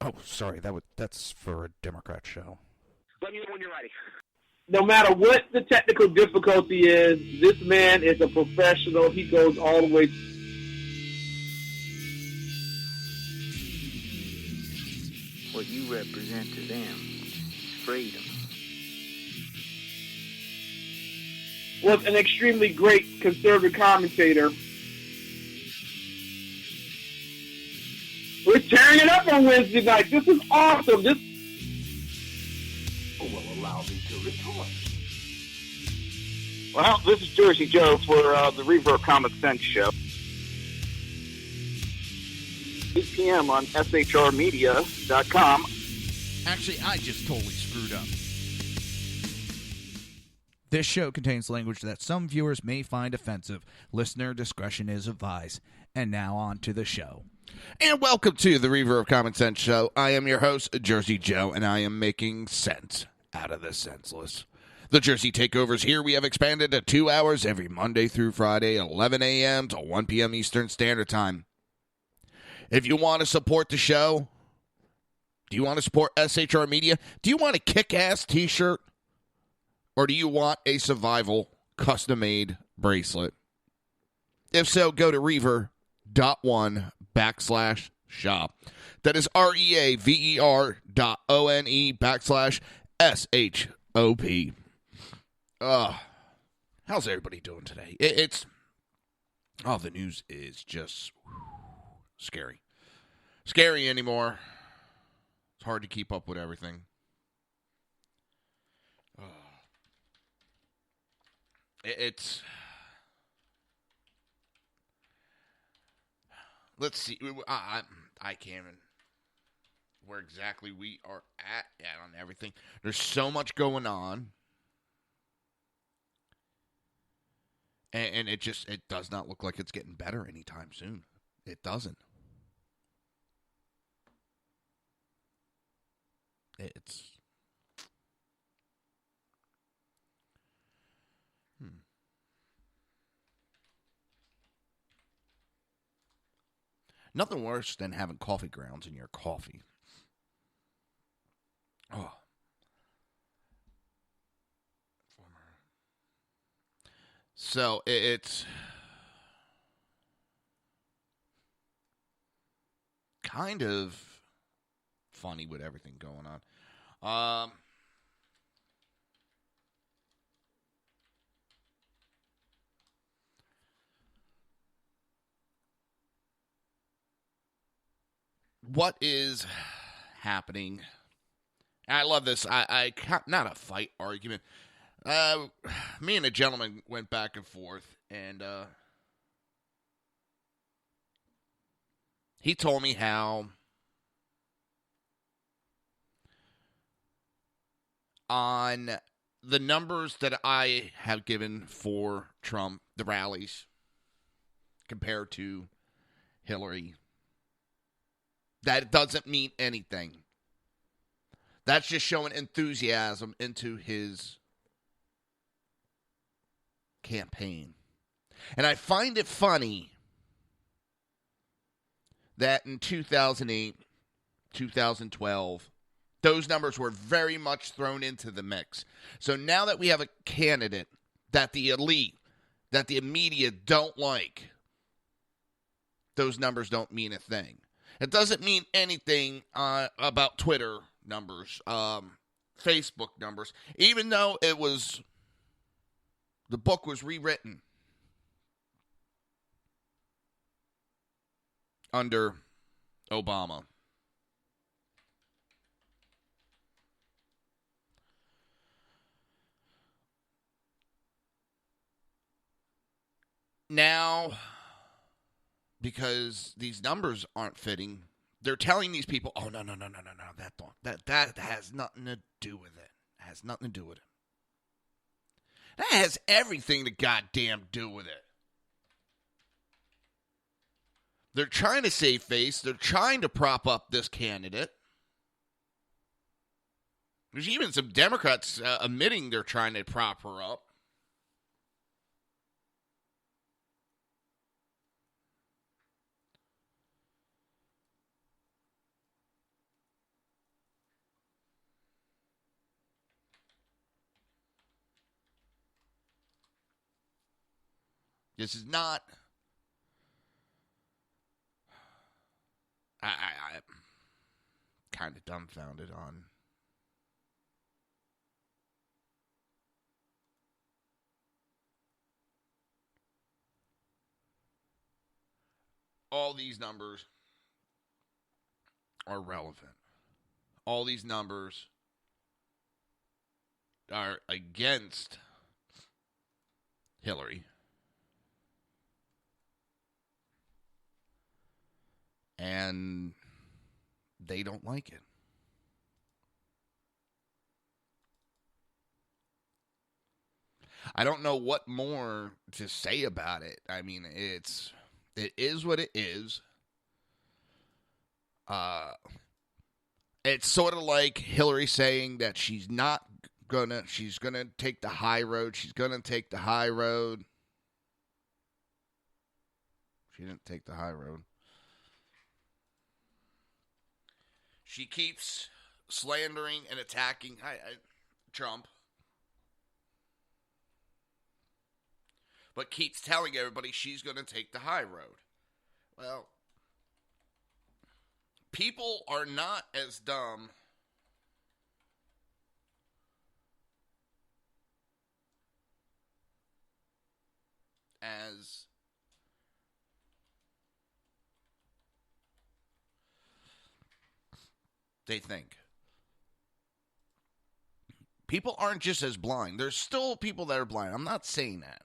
Oh, sorry. That's for a Democrat show. Let me know when you're ready. No matter what the technical difficulty is, this man is a professional. He goes all the way. What you represent to them is freedom. Was an extremely great conservative commentator. We're tearing it up on Wednesday night. This is awesome. This will allow me to retort. Well, this is Jersey Joe for the Reaver of Common Sense show. 8 p.m. on shrmedia.com. Actually, I just totally screwed up. This show contains language that some viewers may find offensive. Listener discretion is advised. And now on to the show. And welcome to the Reaver of Common Sense show. I am your host, Jersey Joe, and I am making sense out of the senseless. The Jersey Takeovers here, we have expanded to 2 hours every Monday through Friday, 11 a.m. to 1 p.m. Eastern Standard Time. If you want to support the show, do you want to support SHR Media? Do you want a kick-ass t-shirt? Or do you want a survival custom-made bracelet? If so, go to reaver.one/shop. That is reaver.one/SHOP. How's everybody doing today? The news is just scary. Scary anymore. It's hard to keep up with everything. Let's see. I can't even where exactly we are at on everything. There's so much going on. And it does not look like it's getting better anytime soon. It doesn't. It's... Nothing worse than having coffee grounds in your coffee. Oh. So it's kind of funny with everything going on. What is happening? I love this. I not a fight argument. Me and a gentleman went back and forth, and he told me how on the numbers that I have given for Trump, the rallies, compared to Hillary, that doesn't mean anything. That's just showing enthusiasm into his campaign. And I find it funny that in 2008, 2012, those numbers were very much thrown into the mix. So now that we have a candidate that the elite, that the media don't like, those numbers don't mean a thing. It doesn't mean anything about Twitter numbers, Facebook numbers, even though the book was rewritten under Obama. Now, because these numbers aren't fitting, they're telling these people, "Oh no, that has nothing to do with it. Has nothing to do with it. That has everything to goddamn do with it." They're trying to save face. They're trying to prop up this candidate. There's even some Democrats admitting they're trying to prop her up. This is not... I'm kind of dumbfounded on all these numbers are relevant. All these numbers are against Hillary. And they don't like it. I don't know what more to say about it. I mean, it is what it is. It's sort of like Hillary saying that she's gonna take the high road. She's gonna take the high road. She didn't take the high road. She keeps slandering and attacking Trump, but keeps telling everybody she's going to take the high road. Well, people are not as dumb as they think. People aren't just as blind. There's still people that are blind. I'm not saying that.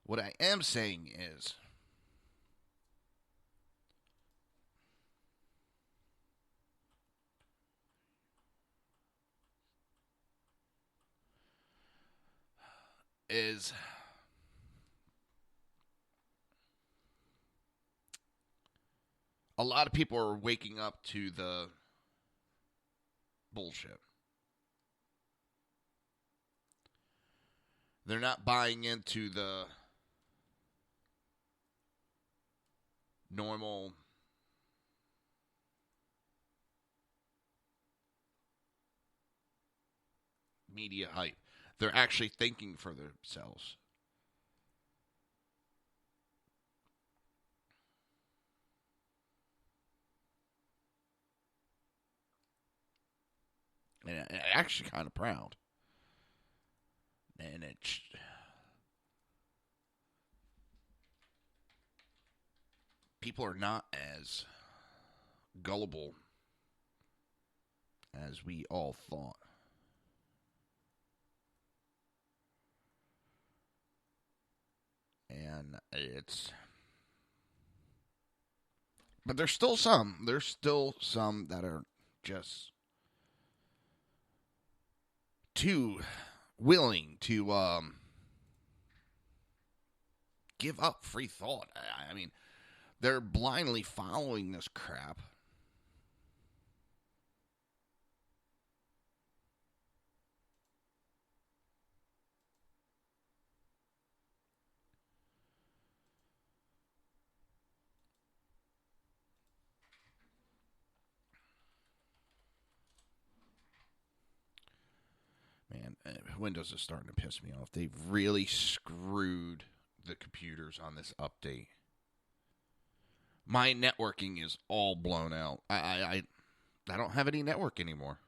What I am saying is a lot of people are waking up to the bullshit. They're not buying into the normal media hype. They're actually thinking for themselves. And I'm actually kind of proud. And it's... people are not as gullible as we all thought. And it's... but there's still some that are just too willing to give up free thought. I mean, they're blindly following this crap. Man, Windows is starting to piss me off. They've really screwed the computers on this update. My networking is all blown out. I don't have any network anymore.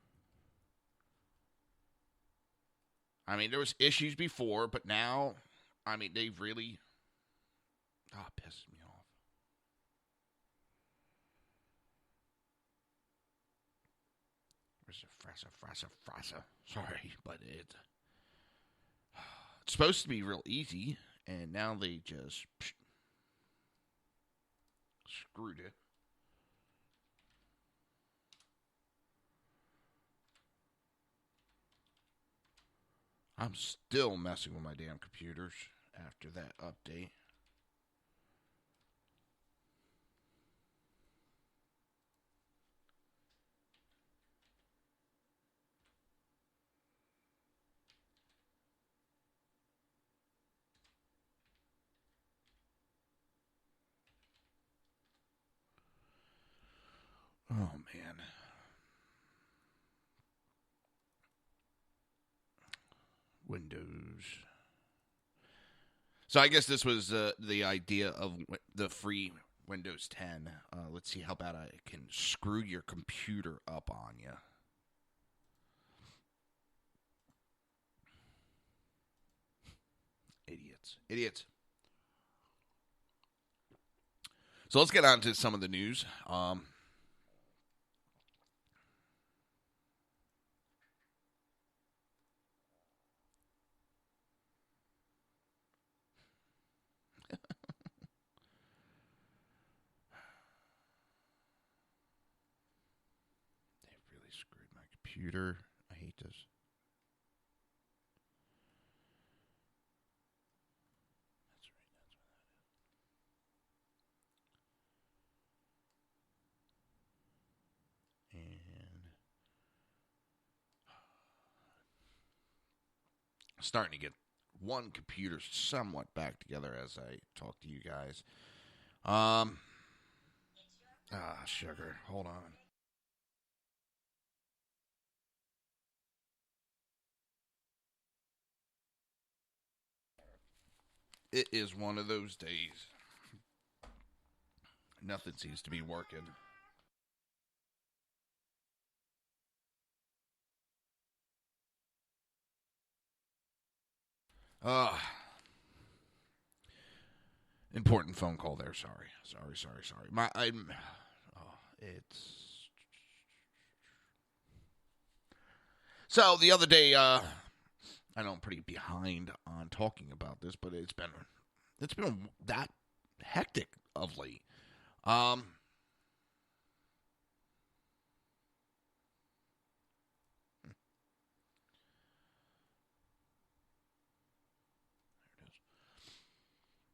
I mean, there was issues before, but now, I mean, they've really pissed me off. Frassa. Sorry, but it's supposed to be real easy, and now they just screwed it. I'm still messing with my damn computers, after that update. Oh, man. Windows. So I guess this was the idea of the free Windows 10. Let's see how bad I can screw your computer up on you. Idiots. So let's get on to some of the news. They've really screwed my computer. I hate this. And starting to get one computer somewhat back together as I talk to you guys. Sugar. Hold on. It is one of those days. Nothing seems to be working. Important phone call there. Sorry. It's so the other day. I know I'm pretty behind on talking about this, but it's been that hectic of late.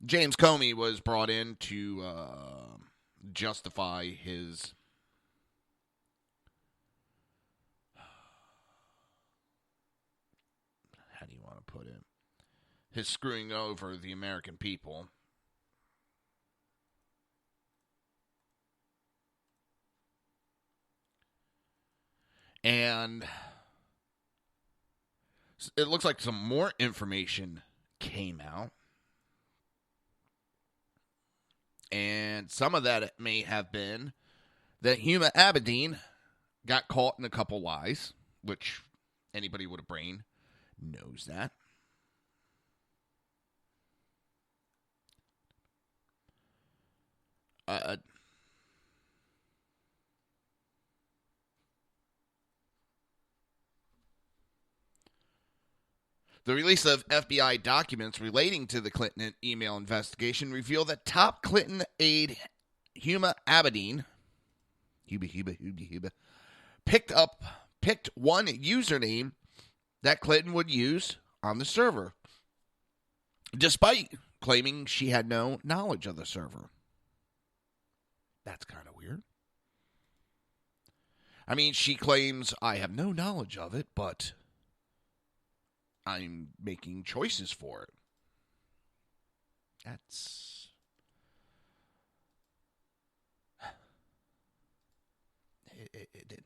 James Comey was brought in to justify his how do you want to put it? His screwing over the American people. And it looks like some more information came out. And some of that may have been that Huma Abedin got caught in a couple lies, which anybody with a brain knows that. The release of FBI documents relating to the Clinton email investigation revealed that top Clinton aide Huma Abedin picked one username that Clinton would use on the server, despite claiming she had no knowledge of the server. That's kind of weird. I mean, she claims, I have no knowledge of it, but I'm making choices for it. That's... It didn't.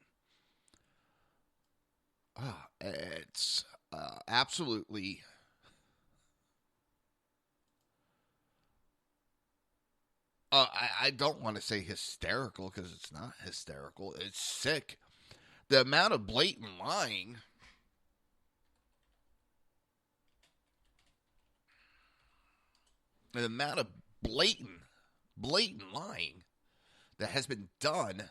It's absolutely... I don't want to say hysterical because it's not hysterical. It's sick. The amount of blatant lying... The amount of blatant lying that has been done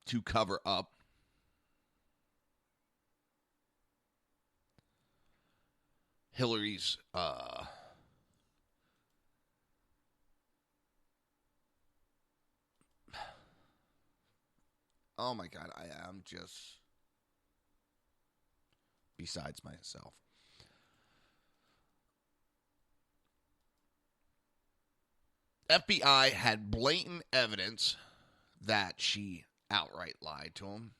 to cover up Hillary's oh my God, I am just besides myself. FBI had blatant evidence that she outright lied to him.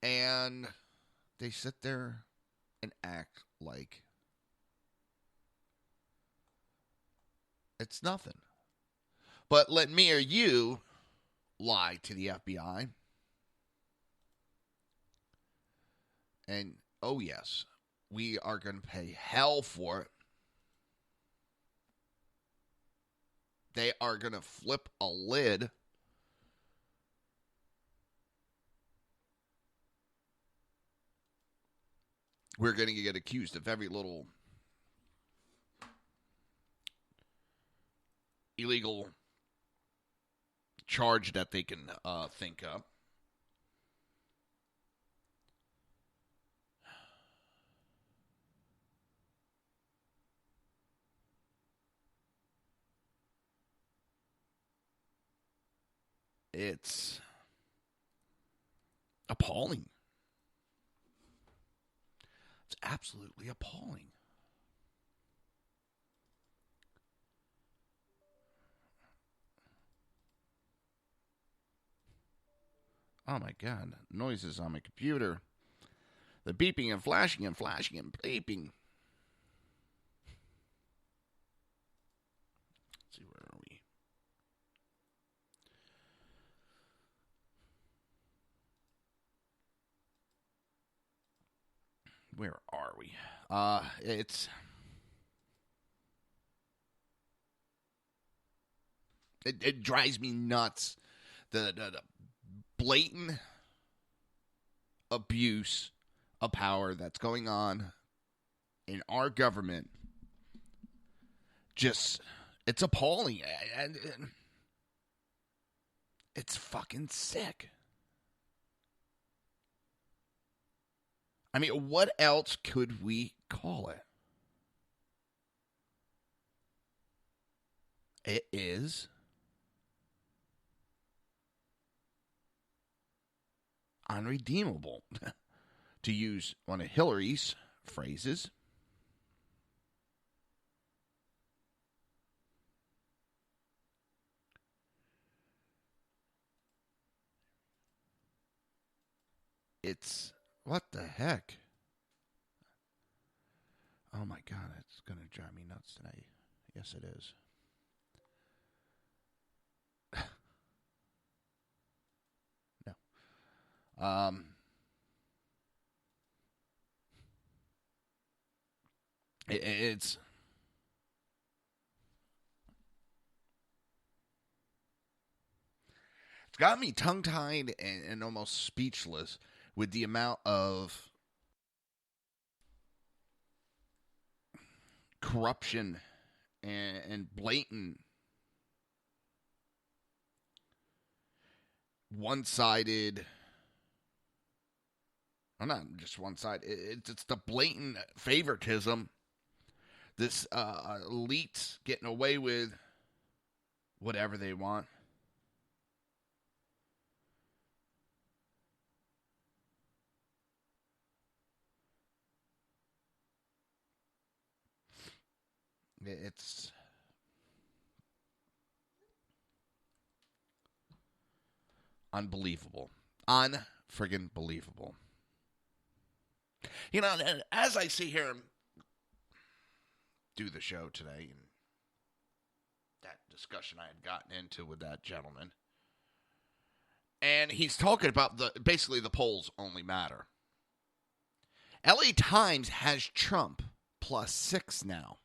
And they sit there and act like it's nothing. But let me or you lie to the FBI. And, oh yes, we are going to pay hell for it. They are going to flip a lid. We're going to get accused of every little illegal charge that they can think of. It's appalling. It's absolutely appalling. Oh my God, noises on my computer. The beeping and flashing and flashing and bleeping. Let's see, where are we? Where are we? It drives me nuts. The blatant abuse of power that's going on in our government. Just, it's appalling. And it's fucking sick. I mean, what else could we call it? It is unredeemable, to use one of Hillary's phrases. It's, what the heck? Oh my God, it's going to drive me nuts today. Yes, it is. No. It's got me tongue-tied and almost speechless with the amount of corruption and blatant one-sided, well, not just one side, it's the blatant favoritism. This elites getting away with whatever they want. It's unbelievable. Unfriggin' believable. You know, as I sit here and do the show today, and that discussion I had gotten into with that gentleman, and he's talking about basically the polls only matter. LA Times has Trump +6 now.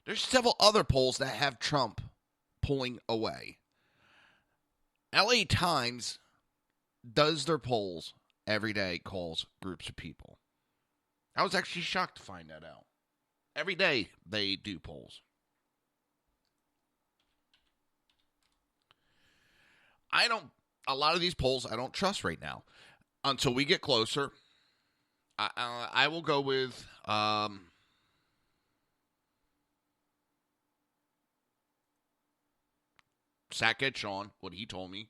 There's several other polls that have Trump pulling away. LA Times does their polls every day, calls groups of people. I was actually shocked to find that out. Every day they do polls. A lot of these polls I don't trust right now. Until we get closer, I will go with Sackhead Sean, what he told me.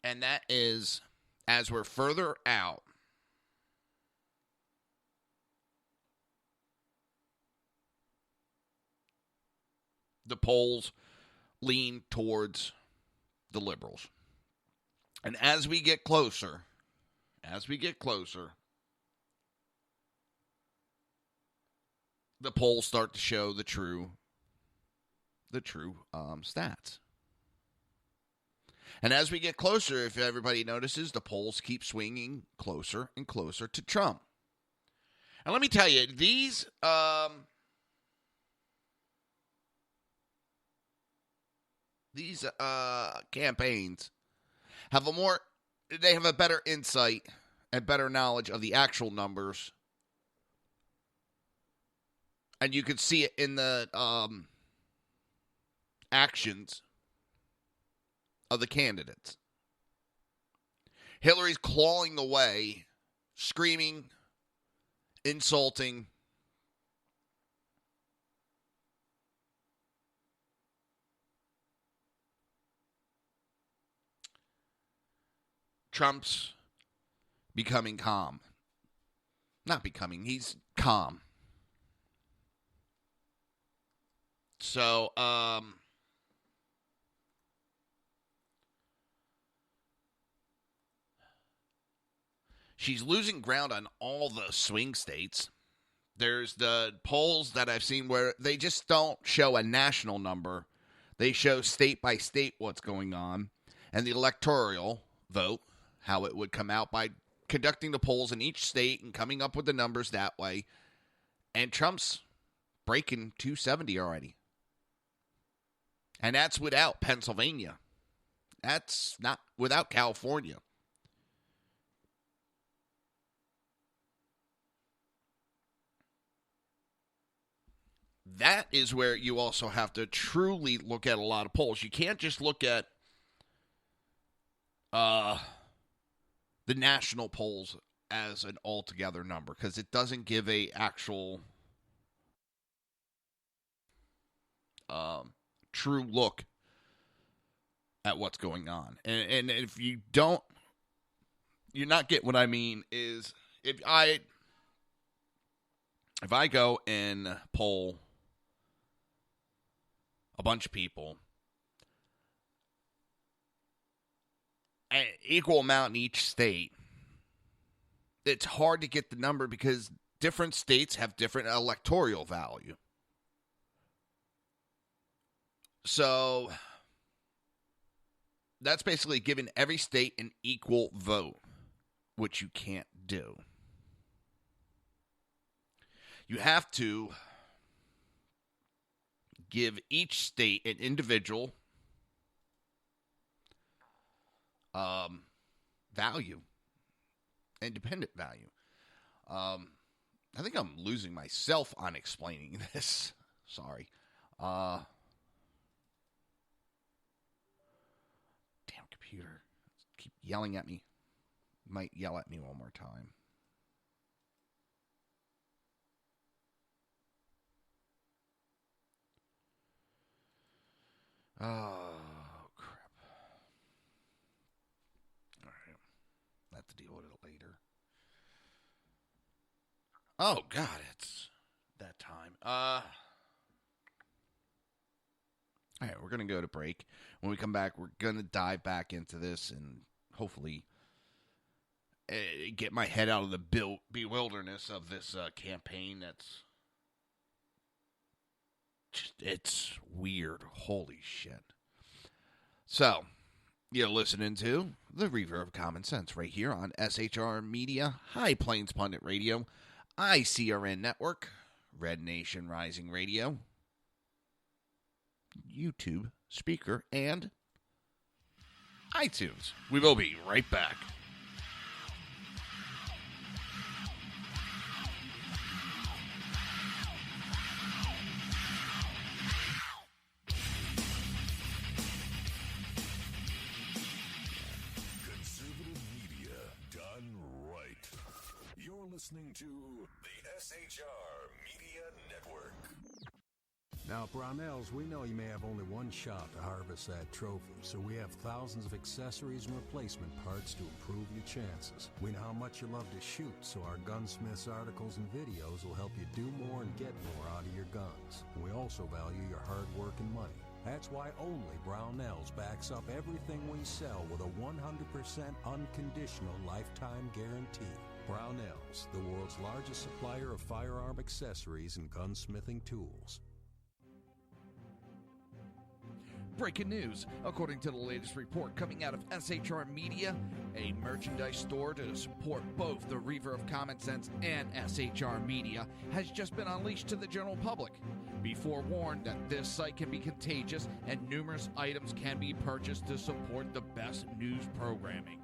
And that is, as we're further out, the polls lean towards the liberals. And as we get closer, the polls start to show the true stats. And as we get closer, if everybody notices, the polls keep swinging closer and closer to Trump. And let me tell you, these campaigns have a better insight and better knowledge of the actual numbers. And you can see it in the actions of the candidates. Hillary's clawing away, screaming, insulting. Trump's becoming calm. Not becoming, he's calm. So, she's losing ground on all the swing states. There's the polls that I've seen where they just don't show a national number. They show state by state what's going on. And the electoral vote, how it would come out by conducting the polls in each state and coming up with the numbers that way. And Trump's breaking 270 already. And that's without Pennsylvania. That's not without California. That is where you also have to truly look at a lot of polls. You can't just look at the national polls as an altogether number because it doesn't give a actual true look at what's going on. And if you don't, you're not getting what I mean is if I go and poll a bunch of people, an equal amount in each state, it's hard to get the number because different states have different electoral value. So that's basically giving every state an equal vote, which you can't do. You have to give each state an individual value, independent value. I think I'm losing myself on explaining this. Sorry. Damn computer. Keep yelling at me. Might yell at me one more time. Oh, crap. All right. I'll have to deal with it later. Oh, God, it's that time. All right, we're going to go to break. When we come back, we're going to dive back into this and hopefully get my head out of the bewilderness of this campaign that's just, it's weird. Holy shit. So, you're listening to the Reaver of Common Sense right here on SHR Media, High Plains Pundit Radio, ICRN Network, Red Nation Rising Radio, YouTube, Speaker, and iTunes. We will be right back. Listening to the SHR Media Network. Now, at Brownells, we know you may have only one shot to harvest that trophy, so we have thousands of accessories and replacement parts to improve your chances. We know how much you love to shoot, so our gunsmiths articles and videos will help you do more and get more out of your guns. We also value your hard work and money. That's why only Brownells backs up everything we sell with a 100% unconditional lifetime guarantee. Brownells, the world's largest supplier of firearm accessories and gunsmithing tools. Breaking news. According to the latest report coming out of SHR Media, a merchandise store to support both the Reaver of Common Sense and SHR Media has just been unleashed to the general public. Be forewarned that this site can be contagious and numerous items can be purchased to support the best news programming.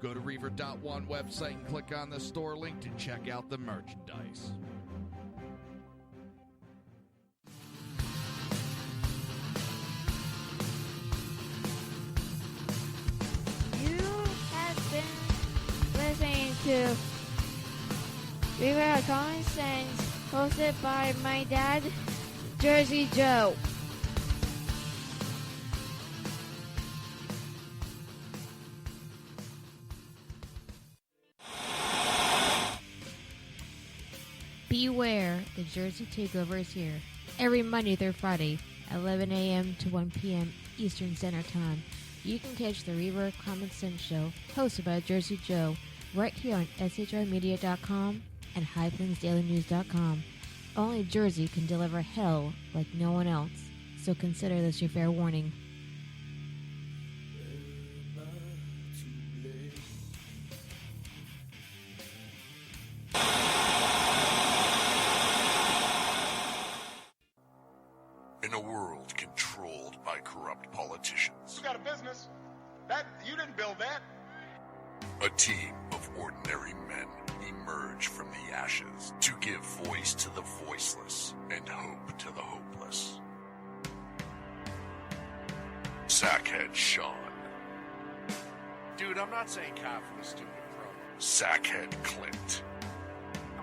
Go to Reaver.one website and click on the store link to check out the merchandise. Listening to Reaver of Common Sense, hosted by my dad, Jersey Joe. Beware, the Jersey Takeover is here. Every Monday through Friday, 11 a.m. to 1 p.m. Eastern Standard Time. You can catch the Reaver of Common Sense show, hosted by Jersey Joe, right here on shrmedia.com and highplainsdailynews.com. Only Jersey can deliver hell like no one else, so consider this your fair warning. In a world controlled by corrupt politicians, You got a business. That you didn't build that. a team of ordinary men emerge from the ashes to give voice to the voiceless and hope to the hopeless. Sackhead Sean. Dude, I'm not saying cough for the stupid pro. Sackhead Clint.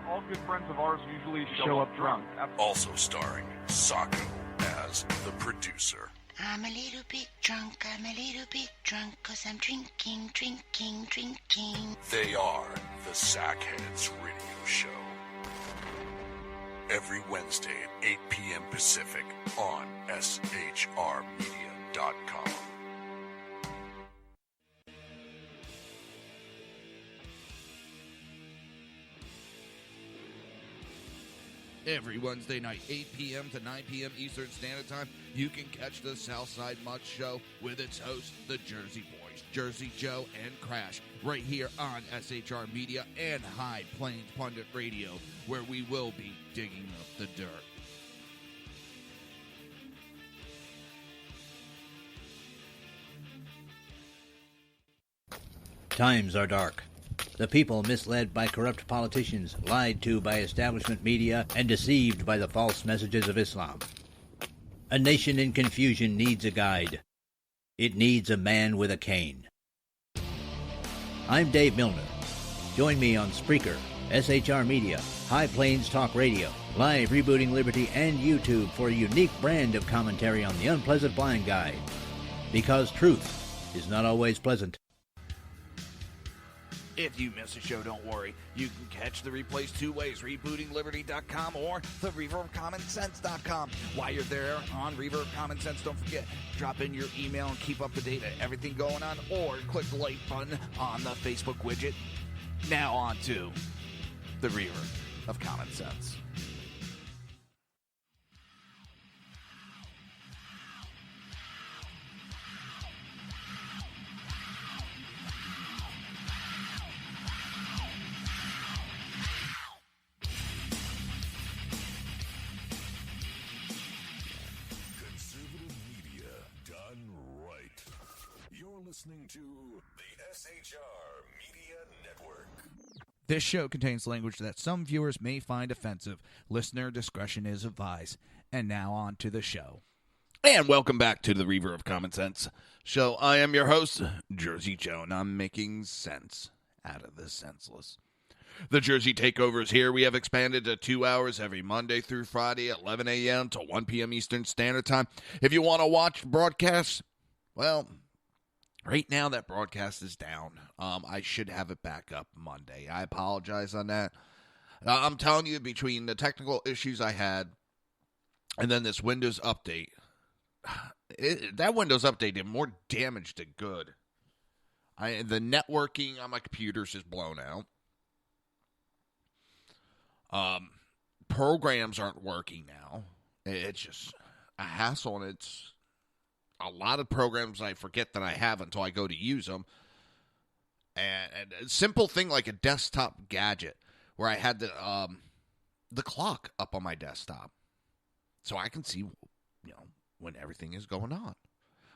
All good friends of ours usually show up drunk. Also starring Sacco as the producer. I'm a little bit drunk, 'cause I'm drinking. They are the Sackheads Radio Show. Every Wednesday at 8 p.m. Pacific on shrmedia.com. Every Wednesday night, 8 p.m. to 9 p.m. Eastern Standard Time, you can catch the Southside Mutt Show with its hosts, the Jersey Boys, Jersey Joe and Crash, right here on SHR Media and High Plains Pundit Radio, where we will be digging up the dirt. Times are dark. The people misled by corrupt politicians, lied to by establishment media, and deceived by the false messages of Islam. A nation in confusion needs a guide. It needs a man with a cane. I'm Dave Milner. Join me on Spreaker, SHR Media, High Plains Talk Radio, Live Rebooting Liberty, and YouTube for a unique brand of commentary on the unpleasant blind guide. Because truth is not always pleasant. If you miss a show, don't worry. You can catch the replays two ways, rebootingliberty.com or the reaverofcommonsense.com. While you're there on Reaver of Common Sense, don't forget, drop in your email and keep up to date on everything going on, or click the like button on the Facebook widget. Now on to the Reaver of Common Sense. Listening to the SHR Media Network. This show contains language that some viewers may find offensive. Listener discretion is advised. And now on to the show. And welcome back to the Reaver of Common Sense show. I am your host, Jersey Joe, and I'm making sense out of the senseless. The Jersey Takeover is here. We have expanded to 2 hours every Monday through Friday at 11 a.m. to 1 p.m. Eastern Standard Time. If you want to watch broadcasts, well, right now that broadcast is down. I should have it back up Monday. I apologize on that. I'm telling you, between the technical issues I had and then this Windows update, that Windows update did more damage than good. The networking on my computers is blown out. Programs aren't working now. It's just a hassle, and it's a lot of programs I forget that I have until I go to use them. And a simple thing like a desktop gadget where I had the clock up on my desktop, so I can see, when everything is going on,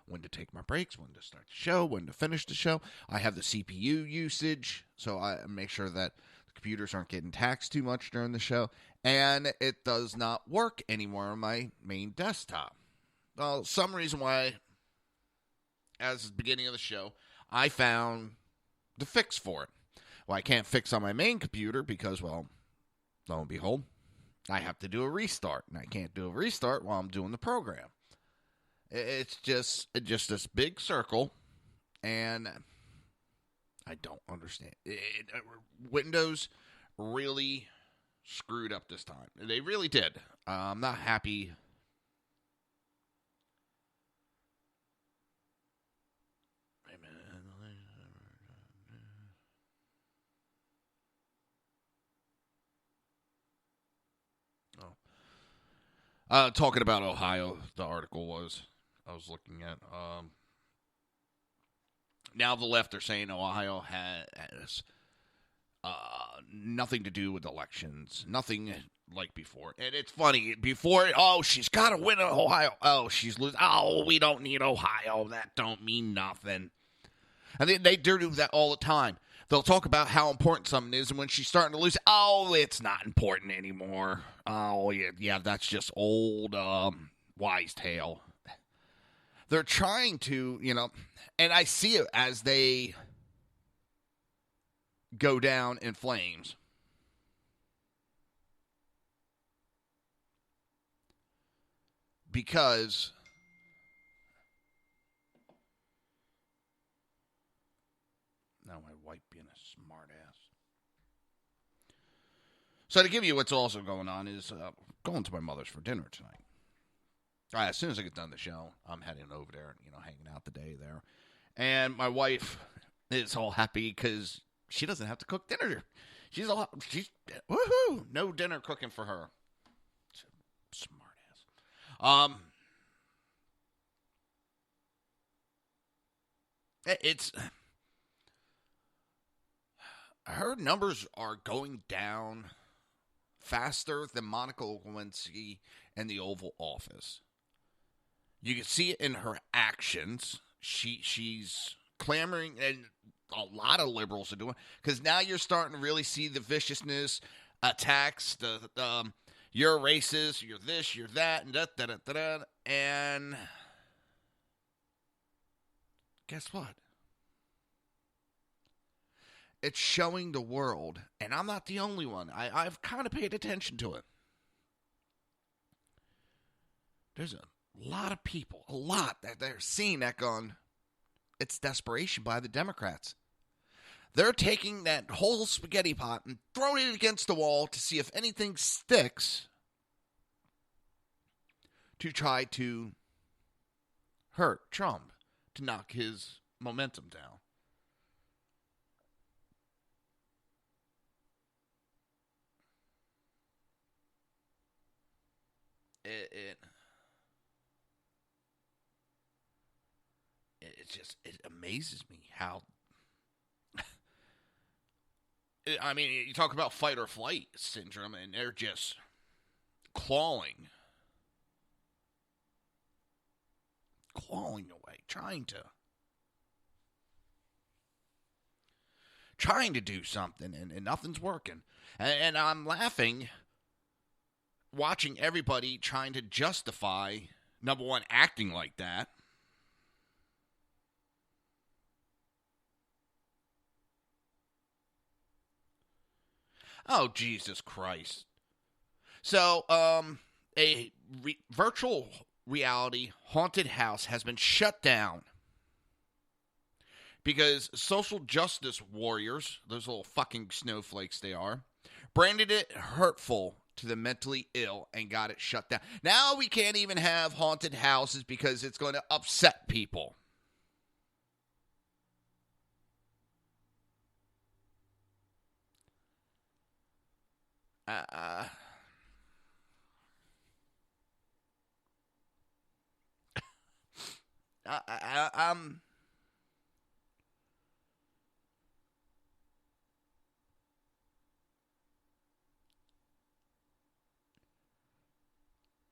when to take my breaks, when to start the show, when to finish the show. I have the CPU usage, so I make sure that the computers aren't getting taxed too much during the show, and it does not work anymore on my main desktop. Well, some reason why, as the beginning of the show, I found the fix for it. Well, I can't fix on my main computer because, well, lo and behold, I have to do a restart, and I can't do a restart while I'm doing the program. It's just this big circle, and I don't understand. Windows really screwed up this time. They really did. I'm not happy. Talking about Ohio, the article I was looking at. Now the left are saying Ohio has nothing to do with elections, nothing like before. And it's funny, before, she's got to win in Ohio. Oh, she's losing. Oh, we don't need Ohio. That don't mean nothing. And they do that all the time. They'll talk about how important something is, and when she's starting to lose, it's not important anymore. Oh, yeah, that's just old wise tale. They're trying to, and I see it as they go down in flames. Because now my wife being a smart ass. So to give you what's also going on is going to my mother's for dinner tonight. All right, as soon as I get done the show, I'm heading over there and, hanging out the day there. And my wife is all happy because she doesn't have to cook dinner. She's woohoo! No dinner cooking for her. Smart ass. It's her numbers are going down faster than Monica Lewinsky in the Oval Office. You can see it in her actions. She's clamoring, and a lot of liberals are doing, because now you're starting to really see the viciousness, attacks, you're racist, you're this, you're that, and da-da-da-da-da, and guess what? It's showing the world, and I'm not the only one. I've kind of paid attention to it. There's a lot of people, that they're seeing that going, it's desperation by the Democrats. They're taking that whole spaghetti pot and throwing it against the wall to see if anything sticks to try to hurt Trump, to knock his momentum down. It amazes me how, I mean, you talk about fight or flight syndrome, and they're just clawing away, trying to do something, and nothing's working. And I'm laughing, watching everybody trying to justify, number one, acting like that. Oh, Jesus Christ. So, a virtual reality haunted house has been shut down because social justice warriors, those little fucking snowflakes they are, branded it hurtful to the mentally ill and got it shut down. Now we can't even have haunted houses because it's going to upset people.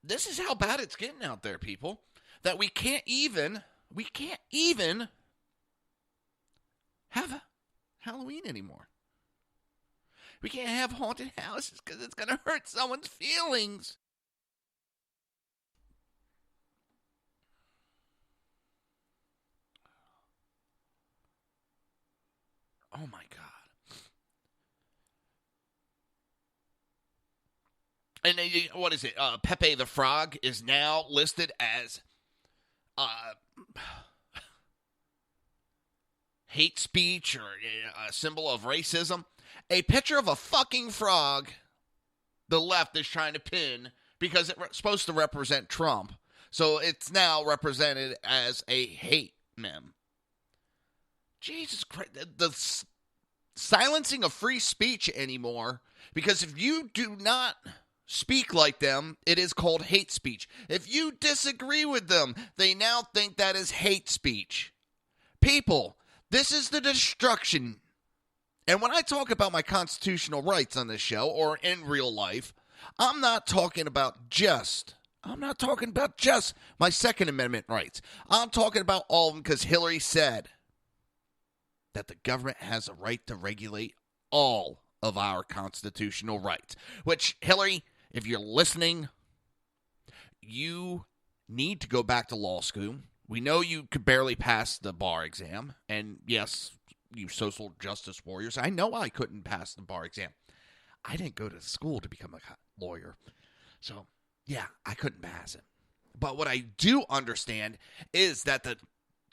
This is how bad it's getting out there, people. That we can't even have Halloween anymore. We can't have haunted houses because it's going to hurt someone's feelings. Oh my God. And what is it? Pepe the Frog is now listed as hate speech or a symbol of racism. A picture of a fucking frog the left is trying to pin because it's supposed to represent Trump. So it's now represented as a hate meme. Jesus Christ. The silencing of free speech anymore, because if you do not speak like them, it is called hate speech. If you disagree with them, they now think that is hate speech. People, this is the destruction. And when I talk about my constitutional rights on this show or in real life, I'm not talking about just my Second Amendment rights. I'm talking about all of them because Hillary said that the government has a right to regulate all of our constitutional rights. Which, Hillary, if you're listening, you need to go back to law school. We know you could barely pass the bar exam. And yes, you social justice warriors, I know I couldn't pass the bar exam. I didn't go to school to become a lawyer. So, yeah, I couldn't pass it. But what I do understand is that the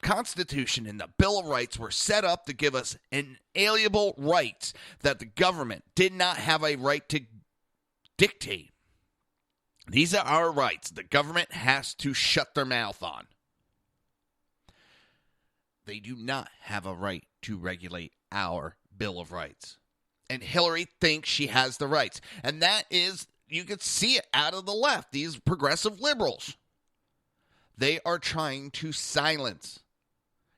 Constitution and the Bill of Rights were set up to give us inalienable rights that the government did not have a right to dictate. These are our rights. The government has to shut their mouth on. They do not have a right to regulate our Bill of Rights. And Hillary thinks she has the rights. And that is, you can see it out of the left. These progressive liberals. They are trying to silence.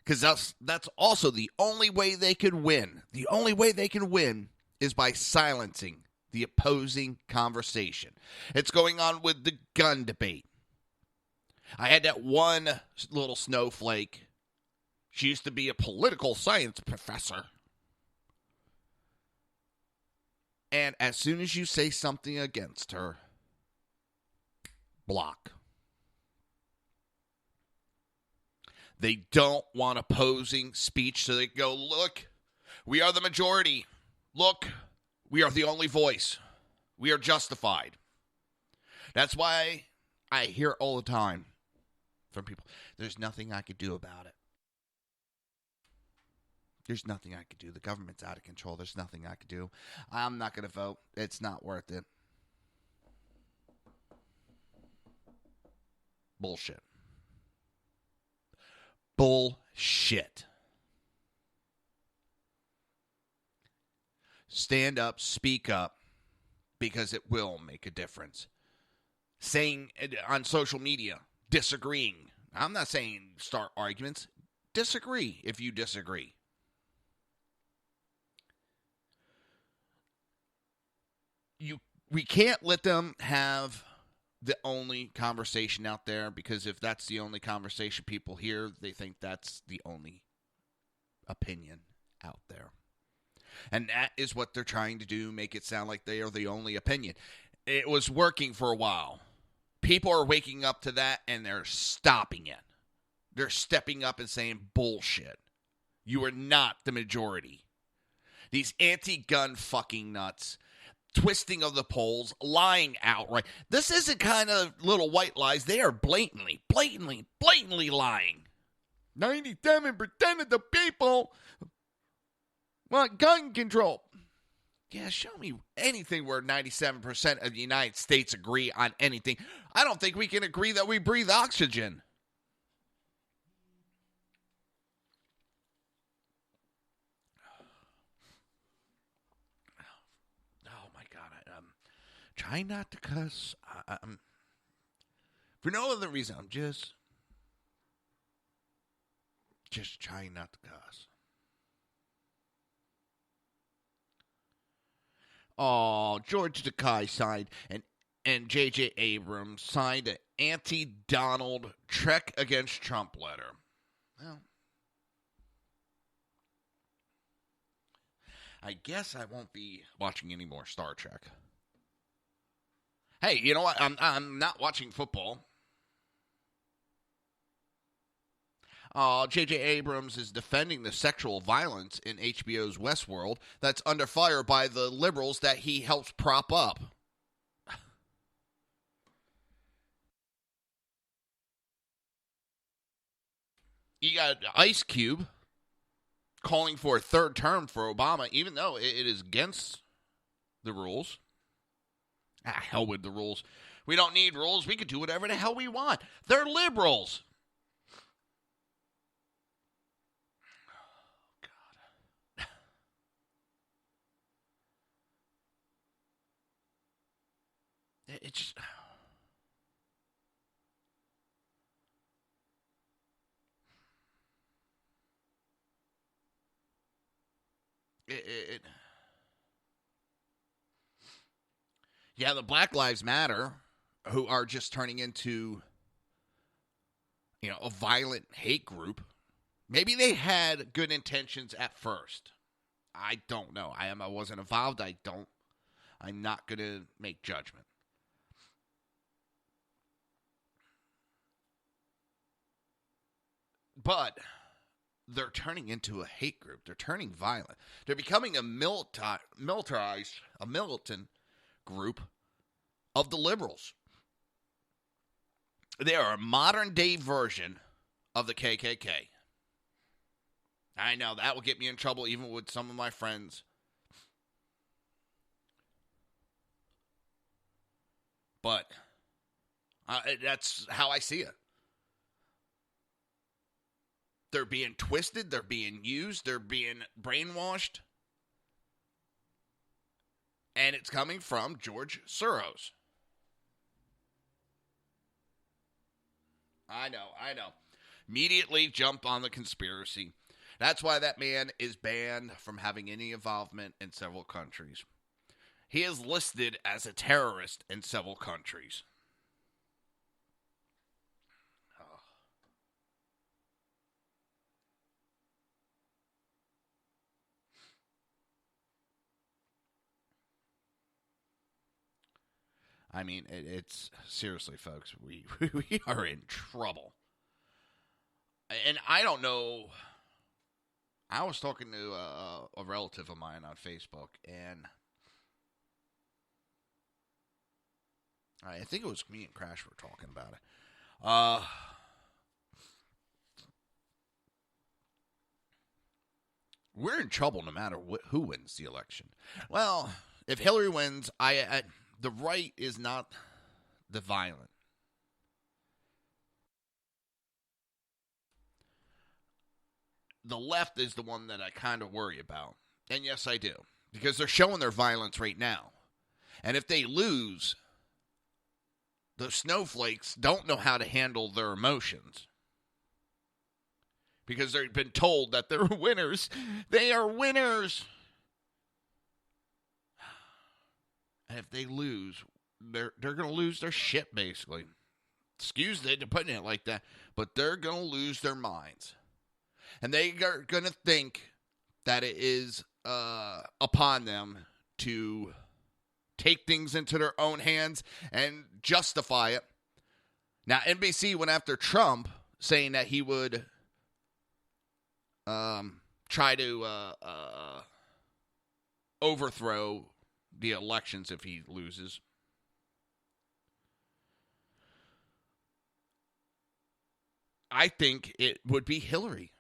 Because that's also the only way they could win. The only way they can win is by silencing the opposing conversation. It's going on with the gun debate. I had that one little snowflake. She used to be a political science professor. And as soon as you say something against her, block. They don't want opposing speech, so they go, look, we are the majority. Look, we are the only voice. We are justified. That's why I hear all the time from people, there's nothing I could do about it. There's nothing I could do. The government's out of control. There's nothing I could do. I'm not going to vote. It's not worth it. Bullshit. Bullshit. Stand up, speak up, because it will make a difference. Saying on social media, disagreeing. I'm not saying start arguments. Disagree if you disagree. We can't let them have the only conversation out there, because if that's the only conversation people hear, they think that's the only opinion out there. And that is what they're trying to do, make it sound like they are the only opinion. It was working for a while. People are waking up to that, and they're stopping it. They're stepping up and saying, bullshit. You are not the majority. These anti-gun fucking nuts, twisting of the polls, lying outright. This isn't kind of little white lies. They are blatantly lying. 97% of the people want gun control. Yeah, show me anything where 97% of the United States agree on anything. I don't think we can agree that we breathe oxygen. Oh, my God. I'm trying not to cuss. For no other reason, I'm just trying not to cuss. Oh, George Takei signed and J.J. Abrams signed an anti-Donald Trek against Trump letter. Well, I guess I won't be watching any more Star Trek. Hey, you know what? I'm not watching football. J.J. Abrams is defending the sexual violence in HBO's Westworld that's under fire by the liberals that he helps prop up. You got Ice Cube calling for a third term for Obama, even though it is against the rules. Hell with the rules. We don't need rules. We can do whatever the hell we want. They're liberals. It's just... Yeah, the Black Lives Matter, who are just turning into, a violent hate group. Maybe they had good intentions at first. I don't know. I wasn't involved. I'm not going to make judgment. But they're turning into a hate group. They're turning violent. They're becoming a militant group of the liberals. They are a modern-day version of the KKK. I know, that will get me in trouble even with some of my friends. But that's how I see it. They're being twisted. They're being used. They're being brainwashed. And it's coming from George Soros. I know. Immediately jump on the conspiracy. That's why that man is banned from having any involvement in several countries. He is listed as a terrorist in several countries. I mean, it's seriously, folks, we are in trouble. And I don't know. I was talking to a relative of mine on Facebook, and I think it was me and Crash were talking about it. We're in trouble no matter who wins the election. Well, if Hillary wins, the right is not the violent. The left is the one that I kind of worry about. And yes, I do. Because they're showing their violence right now. And if they lose, the snowflakes don't know how to handle their emotions. Because they've been told that they're winners. They are winners. And if they lose, they're going to lose their shit, basically. Excuse me to putting it like that, but they're going to lose their minds. And they are going to think that it is upon them to take things into their own hands and justify it. Now, NBC went after Trump, saying that he would try to overthrow the elections if he loses. I think it would be Hillary.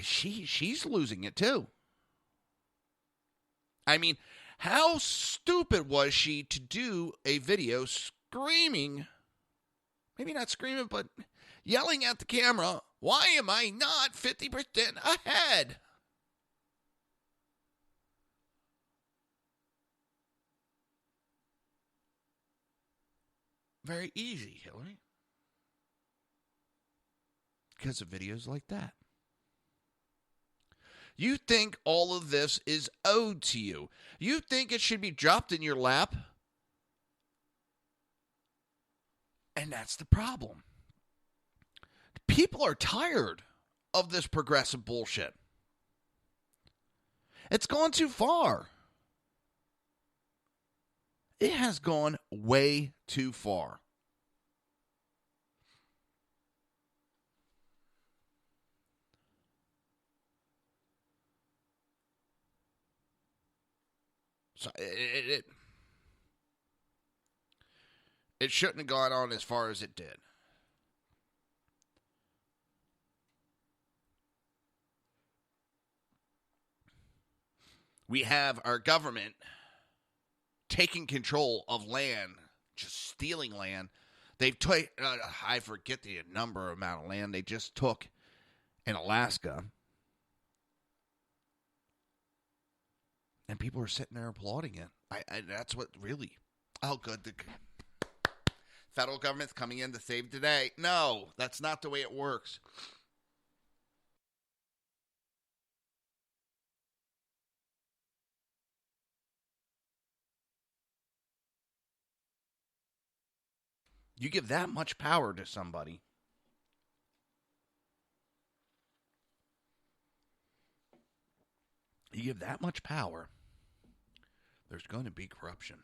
She's losing it too. I mean, how stupid was she to do a video screaming, maybe not screaming, but yelling at the camera, why am I not 50% ahead? Very easy, Hillary. Because of videos like that. You think all of this is owed to you. You think it should be dropped in your lap. And that's the problem. People are tired of this progressive bullshit. It's gone too far. It has gone way too far. So it shouldn't have gone on as far as it did. We have our government taking control of land, just stealing land. They've taken, I forget the amount of land they just took in Alaska. And people are sitting there applauding it. That's what really... Oh, good. The federal government's coming in to save the day. No, that's not the way it works. You give that much power to somebody. You give that much power, there's going to be corruption.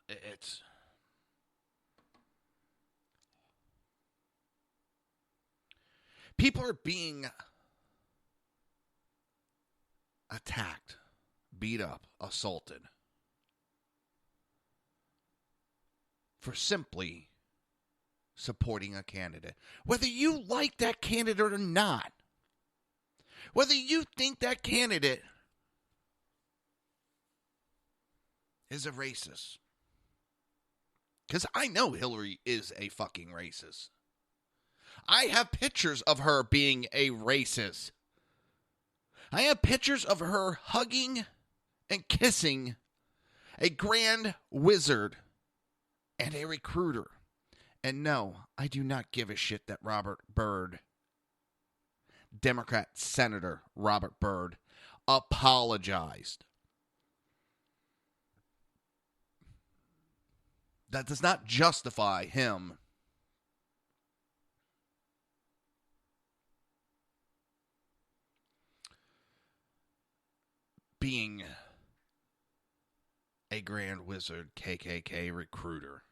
It's... People are being attacked, beat up, assaulted for simply supporting a candidate. Whether you like that candidate or not. Whether you think that candidate is a racist. Because I know Hillary is a fucking racist. I have pictures of her being a racist. I have pictures of her hugging and kissing a grand wizard and a recruiter. And no, I do not give a shit that Robert Byrd, Democrat Senator Robert Byrd, apologized. That does not justify him being a Grand Wizard KKK recruiter.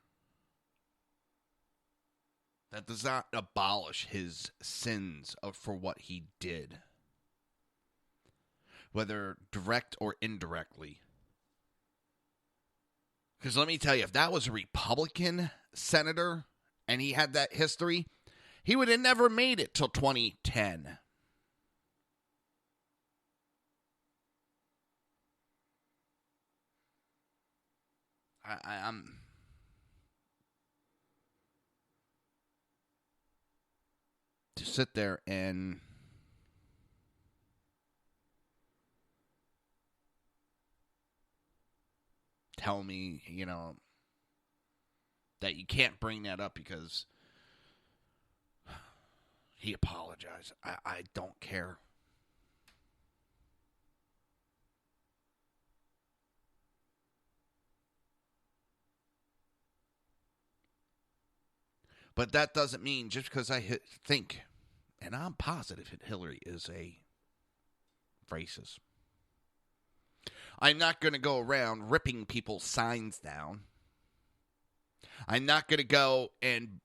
That does not abolish his sins for what he did, whether direct or indirectly. Because let me tell you, if that was a Republican senator and he had that history, he would have never made it till 2010. I'm to sit there and tell me, that you can't bring that up because he apologized. I don't care. But that doesn't mean just because I think, and I'm positive Hillary is a racist, I'm not going to go around ripping people's signs down. I'm not going to go and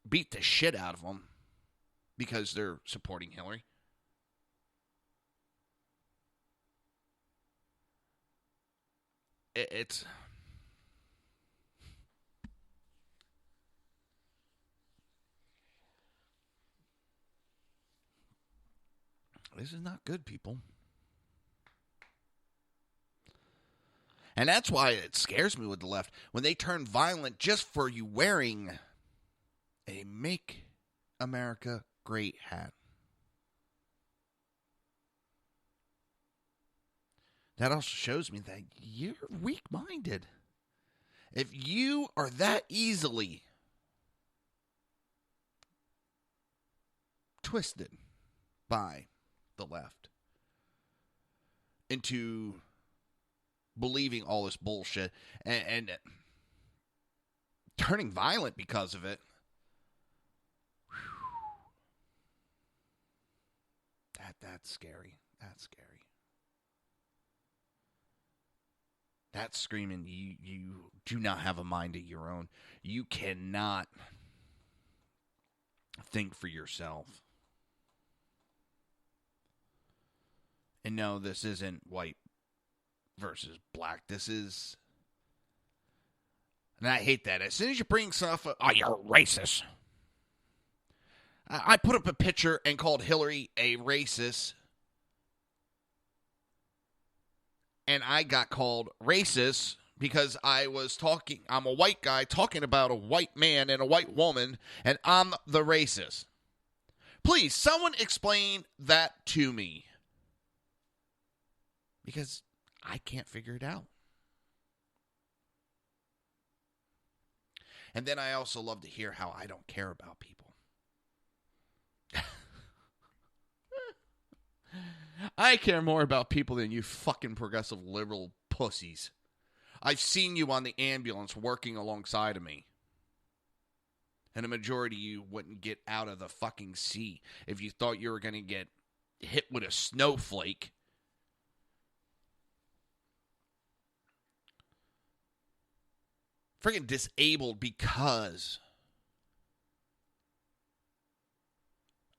beat the shit out of them because they're supporting Hillary. It's... This is not good, people. And that's why it scares me with the left. When they turn violent just for you wearing a Make America Great hat. That also shows me that you're weak-minded. If you are that easily twisted by the left into believing all this bullshit and turning violent because of it, that's scary. That's scary. That's screaming you do not have a mind of your own. You cannot think for yourself. And no, this isn't white versus black. This is... And I hate that. As soon as you bring stuff up, oh, you're racist. I put up a picture and called Hillary a racist. And I got called racist because I was talking... I'm a white guy talking about a white man and a white woman, and I'm the racist. Please, someone explain that to me. Because I can't figure it out. And then I also love to hear how I don't care about people. I care more about people than you fucking progressive liberal pussies. I've seen you on the ambulance working alongside of me. And a majority of you wouldn't get out of the fucking seat if you thought you were going to get hit with a snowflake. Freaking disabled because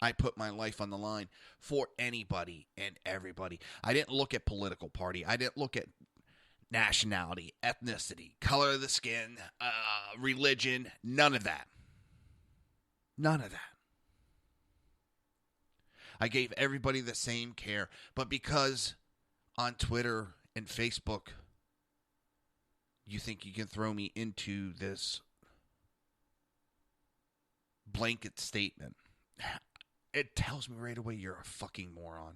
I put my life on the line for anybody and everybody. I didn't look at political party. I didn't look at nationality, ethnicity, color of the skin, religion, none of that. None of that. I gave everybody the same care, but because on Twitter and Facebook, you think you can throw me into this blanket statement, it tells me right away you're a fucking moron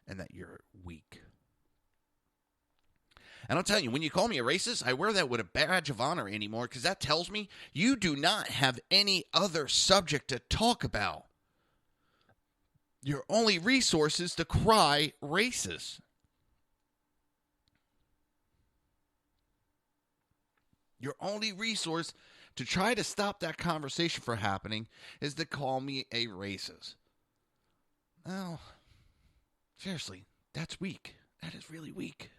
and that you're weak. And I'll tell you, when you call me a racist, I wear that with a badge of honor anymore because that tells me you do not have any other subject to talk about. Your only resource is to cry racist. Your only resource to try to stop that conversation from happening is to call me a racist. Well, seriously, that's weak. That is really weak.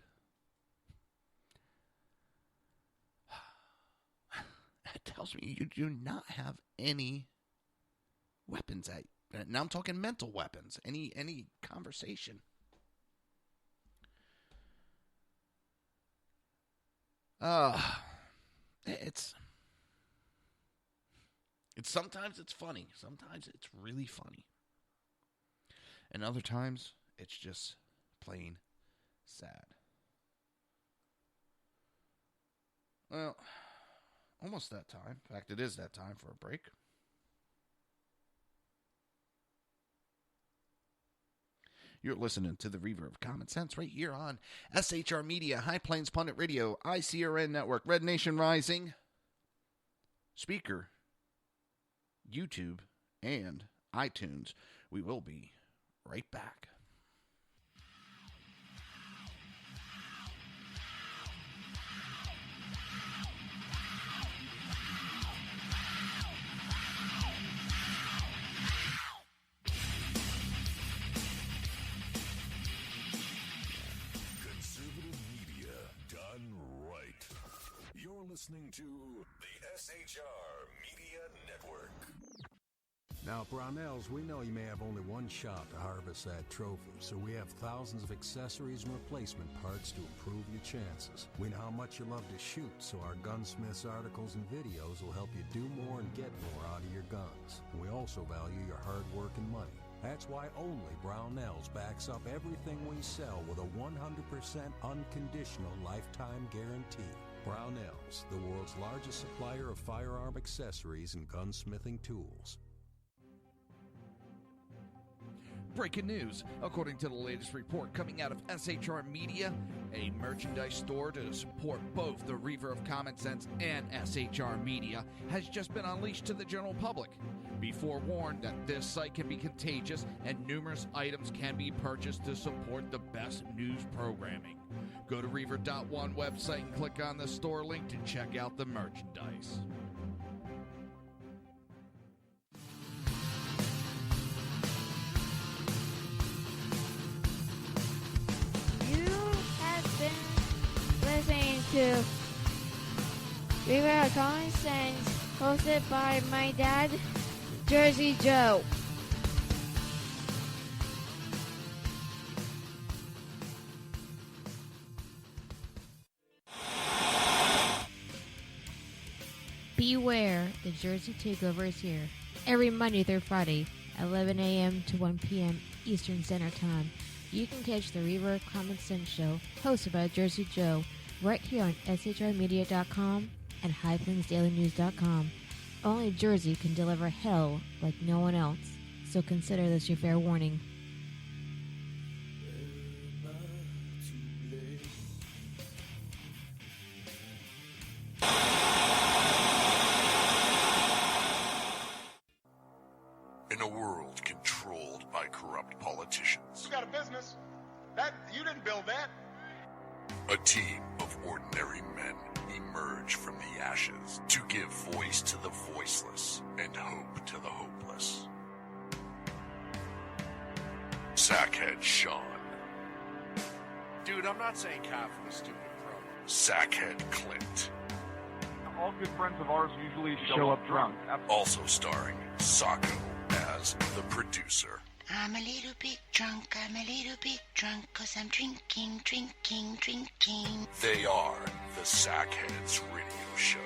That tells me you do not have any weapons at you. Now I'm talking mental weapons. Any conversation. It's sometimes it's funny. Sometimes it's really funny. And other times it's just plain sad. Well, almost that time. In fact, it is that time for a break. You're listening to the Reaver of Common Sense right here on SHR Media, High Plains Pundit Radio, ICRN Network, Red Nation Rising, Speaker, YouTube, and iTunes. We will be right back. Listening to the SHR Media Network. Now, at Brownells, we know you may have only one shot to harvest that trophy, so we have thousands of accessories and replacement parts to improve your chances. We know how much you love to shoot, so our gunsmiths articles and videos will help you do more and get more out of your guns. And we also value your hard work and money. That's why only Brownells backs up everything we sell with a 100% unconditional lifetime guarantee. Brownells, the world's largest supplier of firearm accessories and gunsmithing tools. Breaking news. According to the latest report coming out of SHR Media, a merchandise store to support both the Reaver of Common Sense and SHR Media has just been unleashed to the general public. Be forewarned that this site can be contagious and numerous items can be purchased to support the best news programming. Go to Reaver.one website and click on the store link to check out the merchandise. Listening to Reaver of Common Sense, hosted by my dad, Jersey Joe. Beware, the Jersey Takeover is here. Every Monday through Friday, 11 a.m. to 1 p.m. Eastern Standard Time. You can catch the Reaver of Common Sense show, hosted by Jersey Joe, right here on shrmedia.com and highplainsdailynews.com. Only Jersey can deliver hell like no one else, so consider this your fair warning. In a world controlled by corrupt politicians, You got a business. That you didn't build that. a team of ordinary men emerge from the ashes to give voice to the voiceless and hope to the hopeless. Sackhead Sean, Dude, I'm not saying cough for the stupid pro. Sackhead Clint, All good friends of ours usually show up drunk. also starring Sacco as the producer. I'm a little bit drunk, 'cause I'm drinking. They are the Sackheads Radio Show.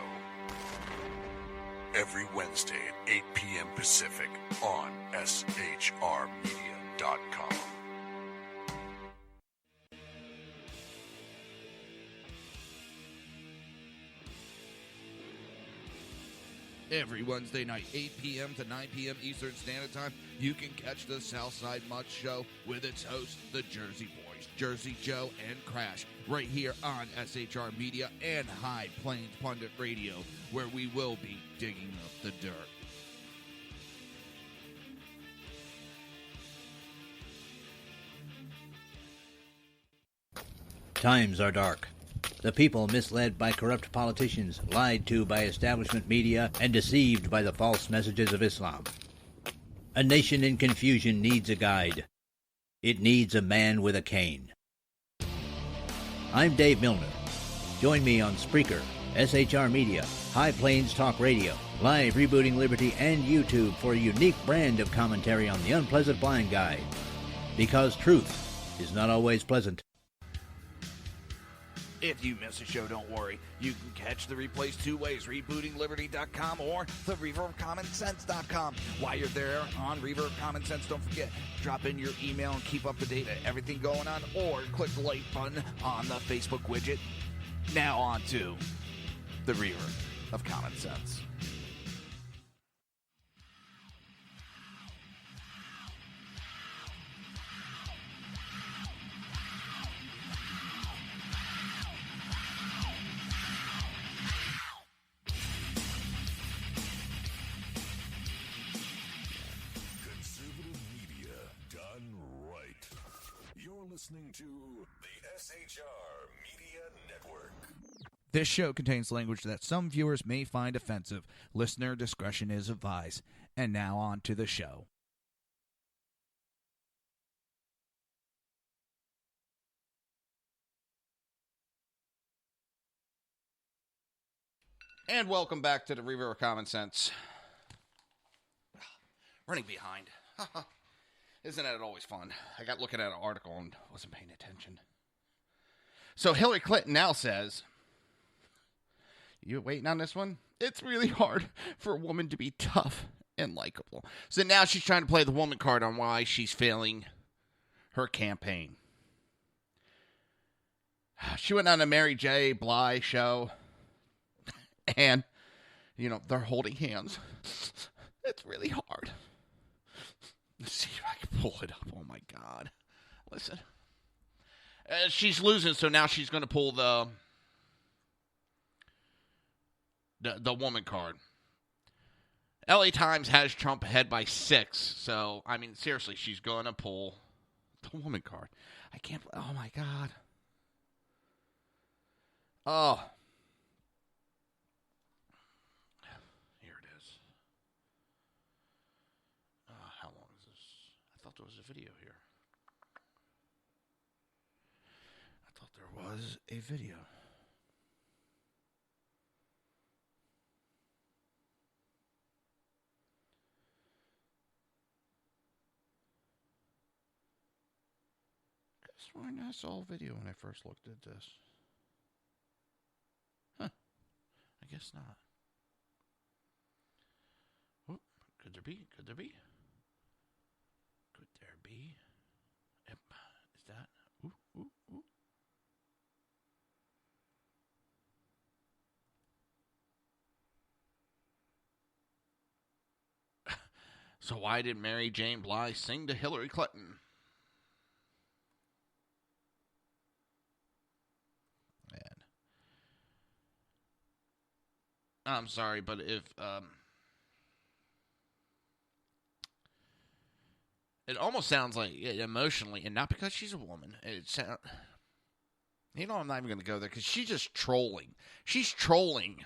Every Wednesday at 8 p.m. Pacific on shrmedia.com. Every Wednesday night, 8 p.m. to 9 p.m. Eastern Standard Time, you can catch the Southside Mutt Show with its hosts, the Jersey Boys, Jersey Joe and Crash, right here on SHR Media and High Plains Pundit Radio, where we will be digging up the dirt. Times are dark. The people misled by corrupt politicians, lied to by establishment media, and deceived by the false messages of Islam. A nation in confusion needs a guide. It needs a man with a cane. I'm Dave Milner. Join me on Spreaker, SHR Media, High Plains Talk Radio, Live Rebooting Liberty, and YouTube for a unique brand of commentary on the unpleasant blind guide. Because truth is not always pleasant. If you miss a show, don't worry. You can catch the replays two ways, rebootingliberty.com or the reaverofcommonsense.com. While you're there on Reaver of Common Sense, don't forget, drop in your email and keep up to date with everything going on, or click the like button on the Facebook widget. Now on to the Reaver of Common Sense. Listening to the SHR Media Network. This show contains language that some viewers may find offensive. Listener discretion is advised. And now on to the show. And welcome back to the Reaver of Common Sense. Running behind. Isn't that always fun? I got looking at an article and wasn't paying attention. So Hillary Clinton now says, you waiting on this one? It's really hard for a woman to be tough and likable. So now she's trying to play the woman card on why she's failing her campaign. She went on a Mary J. Blige show, and, they're holding hands. It's really hard. Let's see if I can pull it up. Oh, my God. Listen. She's losing, so now she's going to pull the woman card. LA Times has Trump ahead by 6. So, seriously, she's going to pull the woman card. I can't. Oh, my God. Oh. Here it is. How long is this? I thought there was a video here. I thought there was a video. I sworn I saw a video when I first looked at this. Huh. I guess not. Oh, could there be? Could there be? Could there be? Yep. Is that? Ooh, ooh, ooh. So why did Mary Jane Blige sing to Hillary Clinton? Man. I'm sorry, but if it almost sounds like emotionally, and not because she's a woman. It sound, I'm not even going to go there because she's just trolling. She's trolling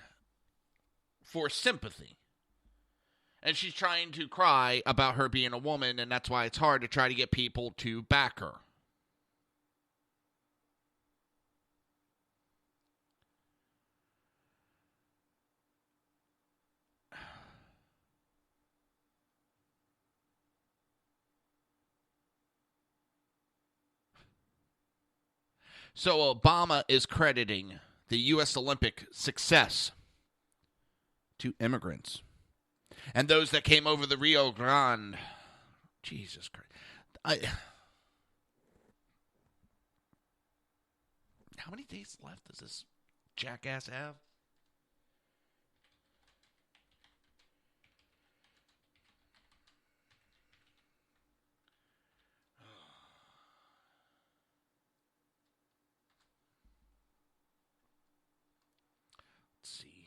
for sympathy. And she's trying to cry about her being a woman, and that's why it's hard to try to get people to back her. So Obama is crediting the U.S. Olympic success to immigrants. And those that came over the Rio Grande. Jesus Christ. How many days left does this jackass have? Let's see.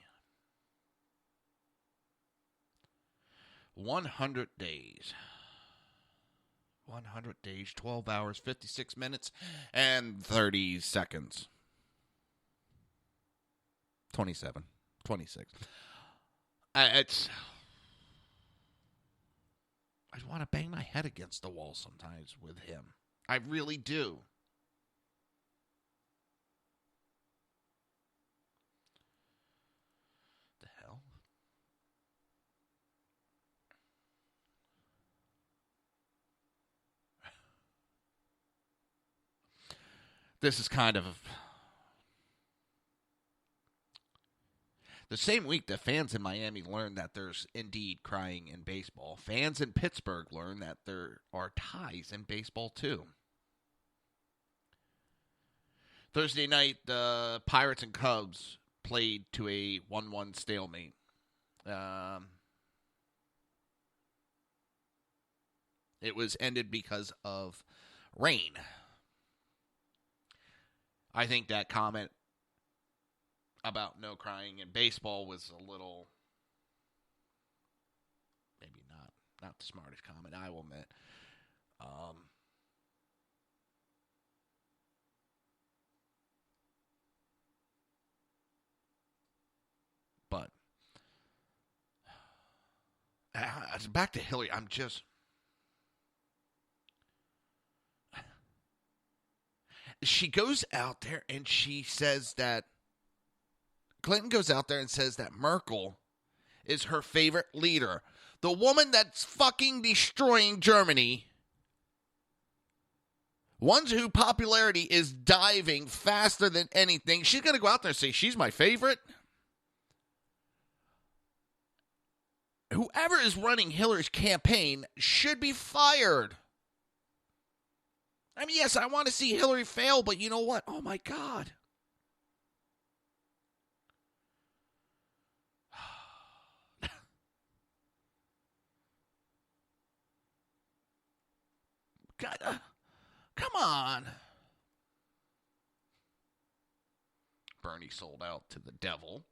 100 days. 100 days, 12 hours, 56 minutes, and 30 seconds. 27, 26. I want to bang my head against the wall sometimes with him. I really do. The hell? This is kind of the same week that fans in Miami learned that there's indeed crying in baseball. Fans in Pittsburgh learned that there are ties in baseball too. Thursday night, the Pirates and Cubs played to a 1-1 stalemate. It was ended because of rain. I think that comment about no crying in baseball was a little, maybe not the smartest comment, I will admit. But back to Hillary, she goes out there and she says that Clinton goes out there and says that Merkel is her favorite leader. The woman that's fucking destroying Germany, one whose popularity is diving faster than anything, she's going to go out there and say, she's my favorite? Whoever is running Hillary's campaign should be fired. I mean, yes, I want to see Hillary fail, but you know what? Oh, my God. God, come on. Bernie sold out to the devil.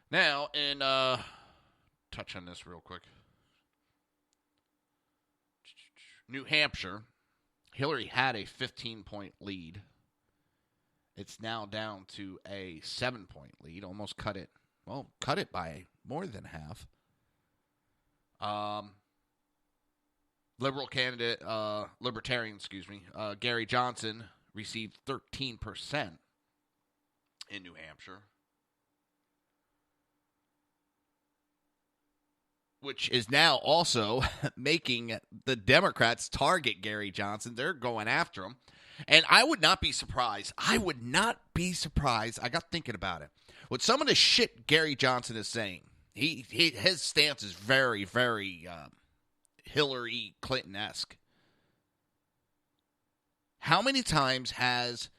Now, and touch on this real quick. New Hampshire, Hillary had a 15-point lead. It's now down to a 7-point lead. Almost cut it. Well, cut it by more than half. Libertarian, Gary Johnson received 13% in New Hampshire, which is now also making the Democrats target Gary Johnson. They're going after him. And I would not be surprised. I got thinking about it. With some of the shit Gary Johnson is saying, his stance is very, very Hillary Clinton-esque. How many times has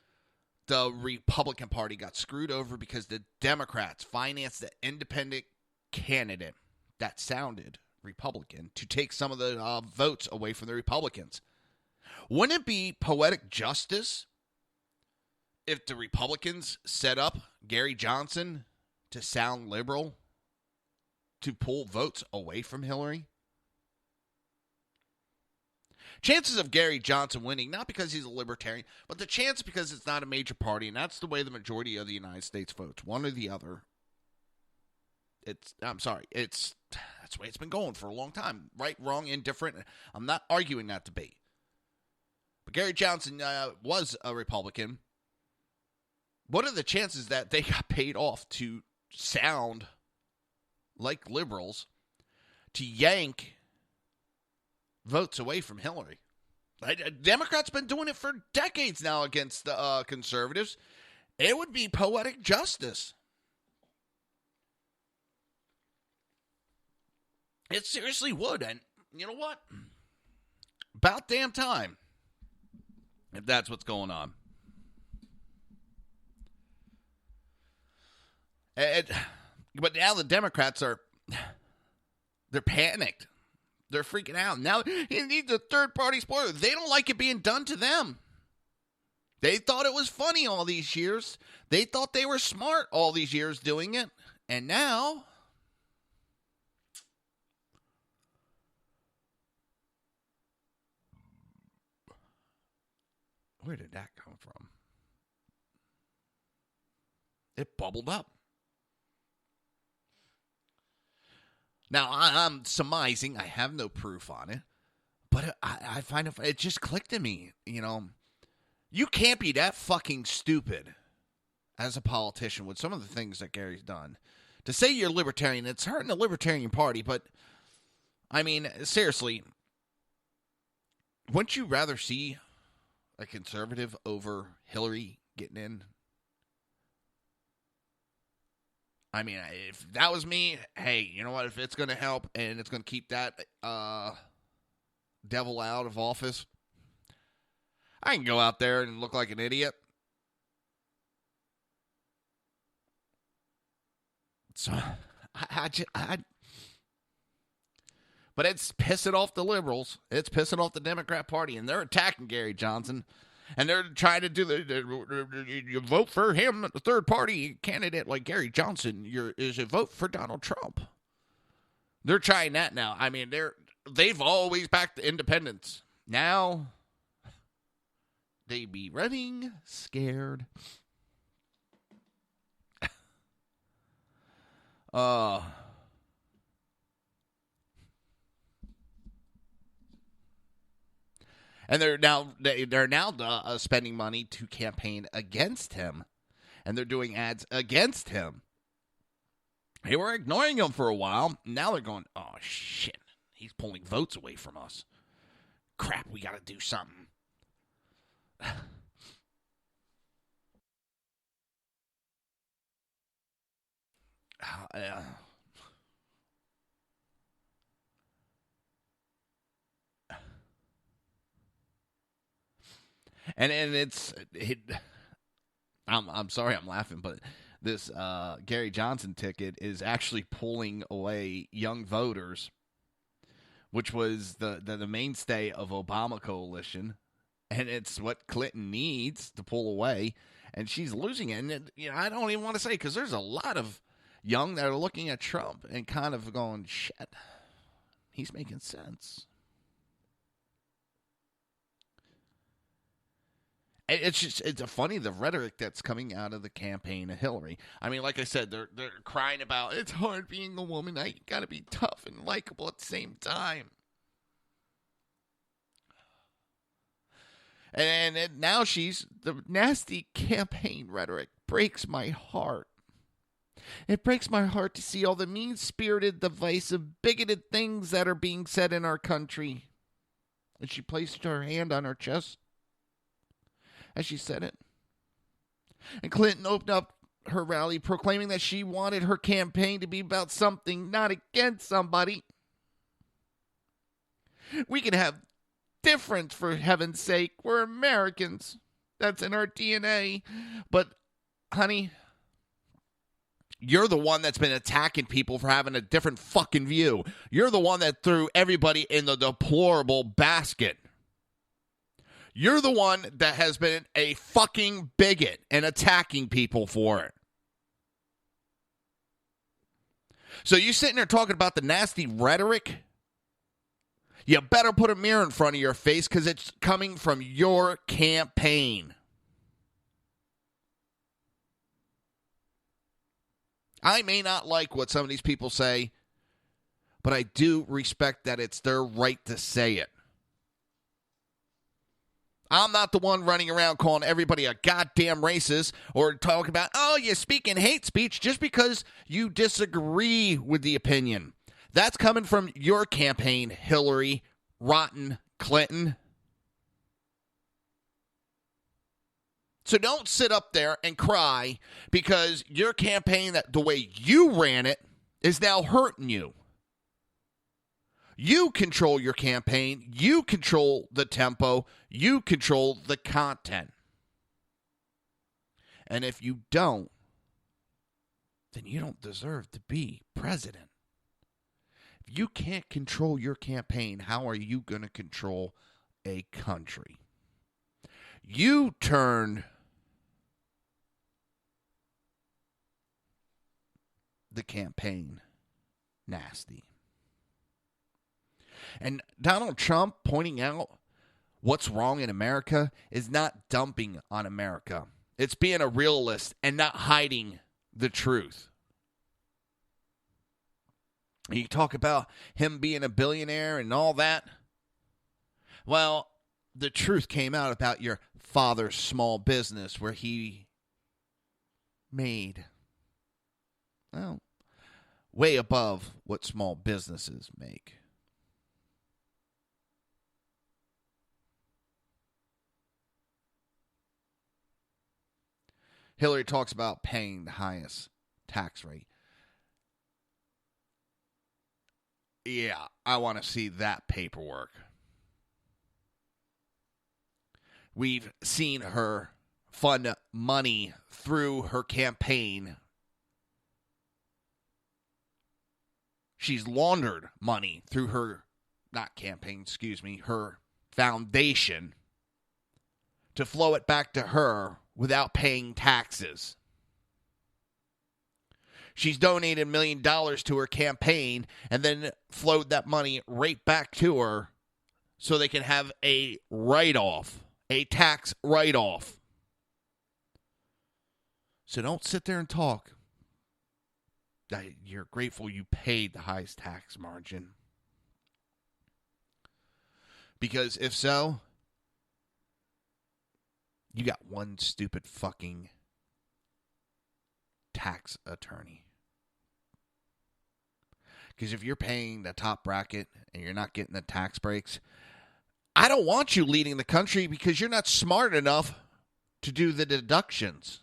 the Republican Party got screwed over because the Democrats financed the independent candidate that sounded Republican to take some of the votes away from the Republicans? Wouldn't it be poetic justice if the Republicans set up Gary Johnson to sound liberal to pull votes away from Hillary? Chances of Gary Johnson winning, not because he's a libertarian, but the chance because it's not a major party, and that's the way the majority of the United States votes, one or the other. That's the way it's been going for a long time. Right, wrong, indifferent. I'm not arguing that debate. But Gary Johnson was a Republican. What are the chances that they got paid off to sound like liberals to yank votes away from Hillary? Democrats been doing it for decades now against the conservatives. It would be poetic justice. It seriously would. And you know what? About damn time. If that's what's going on. But now the Democrats they're panicked. They're freaking out. Now he needs a third-party spoiler. They don't like it being done to them. They thought it was funny all these years. They thought they were smart all these years doing it. And now... where did that come from? It bubbled up. Now, I'm surmising. I have no proof on it. But I find it just clicked in me. You know, you can't be that fucking stupid as a politician with some of the things that Gary's done. To say you're libertarian, it's hurting the Libertarian Party. But, I mean, seriously, wouldn't you rather see a conservative over Hillary getting in? I mean, if that was me, hey, you know what? If it's going to help and it's going to keep that devil out of office, I can go out there and look like an idiot. So, but it's pissing off the liberals. It's pissing off the Democrat Party, and they're attacking Gary Johnson. And they're trying to do you vote for him, the third-party candidate like Gary Johnson. Is a vote for Donald Trump. They're trying that now. I mean, they've always backed the independents. Now, they be running scared. And they're now spending money to campaign against him. And they're doing ads against him. They were ignoring him for a while. Now they're going, oh, shit. He's pulling votes away from us. Crap, we got to do something. I'm sorry I'm laughing, but this Gary Johnson ticket is actually pulling away young voters, which was the mainstay of Obama coalition, and it's what Clinton needs to pull away, and she's losing it. And I don't even want to say, because there's a lot of young that are looking at Trump and kind of going, shit, he's making sense. It's funny, the rhetoric that's coming out of the campaign of Hillary. I mean, like I said, they're crying about it's hard being a woman. You got to be tough and likable at the same time. And now the nasty campaign rhetoric breaks my heart. It breaks my heart to see all the mean-spirited, divisive, bigoted things that are being said in our country. And she placed her hand on her chest as she said it. And Clinton opened up her rally proclaiming that she wanted her campaign to be about something, not against somebody. We can have difference, for heaven's sake. We're Americans. That's in our DNA. But, honey, you're the one that's been attacking people for having a different fucking view. You're the one that threw everybody in the deplorable basket. You're the one that has been a fucking bigot and attacking people for it. So you sitting there talking about the nasty rhetoric? You better put a mirror in front of your face, because it's coming from your campaign. I may not like what some of these people say, but I do respect that it's their right to say it. I'm not the one running around calling everybody a goddamn racist or talking about, oh, you're speaking hate speech just because you disagree with the opinion. That's coming from your campaign, Hillary Rotten Clinton. So don't sit up there and cry because your campaign, that the way you ran it, is now hurting you. You control your campaign. You control the tempo. You control the content. And if you don't, then you don't deserve to be president. If you can't control your campaign, how are you going to control a country? You turn the campaign nasty. And Donald Trump pointing out what's wrong in America is not dumping on America. It's being a realist and not hiding the truth. You talk about him being a billionaire and all that. Well, the truth came out about your father's small business where he made, well, way above what small businesses make. Hillary talks about paying the highest tax rate. Yeah, I want to see that paperwork. We've seen her fund money through her campaign. She's laundered money through her, her foundation to flow it back to her without paying taxes. She's donated $1 million to her campaign and then flowed that money right back to her so they can have a write-off, a tax write-off. So don't sit there and talk that you're grateful you paid the highest tax margin. Because if so, You got one stupid fucking tax attorney. Because if you're paying the top bracket and you're not getting the tax breaks, I don't want you leading the country because you're not smart enough to do the deductions.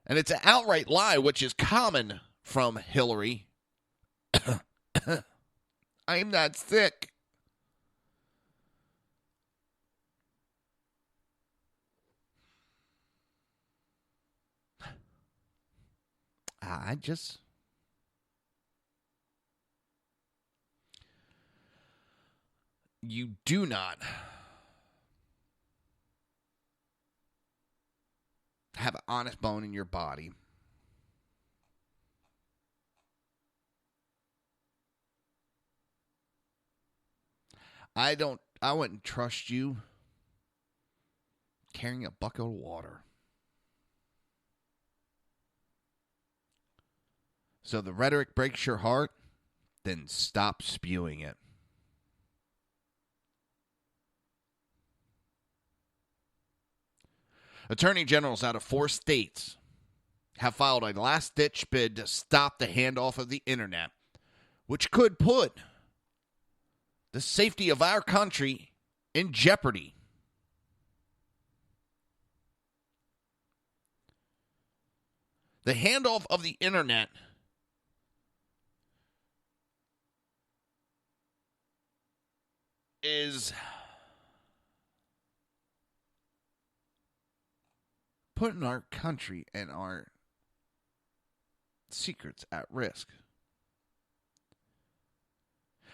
And it's an outright lie, which is common from Hillary. I'm not sick. You do not have an honest bone in your body. I wouldn't trust you carrying a bucket of water. So the rhetoric breaks your heart, then stop spewing it. Attorney generals out of 4 states have filed a last-ditch bid to stop the handoff of the internet, which could put the safety of our country in jeopardy. The handoff of the internet is putting our country and our secrets at risk.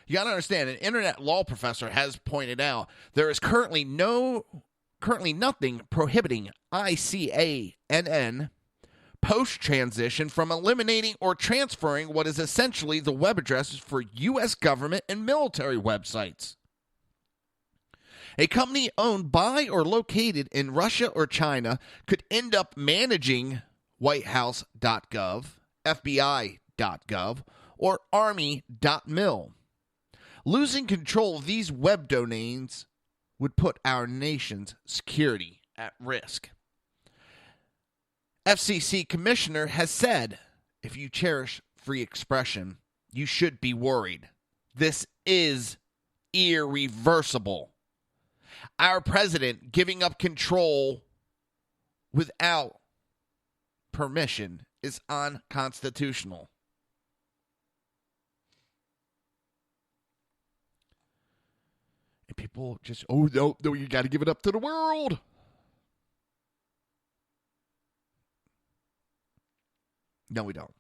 You got to understand, an internet law professor has pointed out there is currently nothing prohibiting ICANN post-transition from eliminating or transferring what is essentially the web addresses for U.S. government and military websites. A company owned by or located in Russia or China could end up managing whitehouse.gov, FBI.gov, or army.mil. Losing control of these web domains would put our nation's security at risk. FCC commissioner has said, if you cherish free expression, you should be worried. This is irreversible. Our president giving up control without permission is unconstitutional. And people just, oh, no, you got to give it up to the world. No, we don't.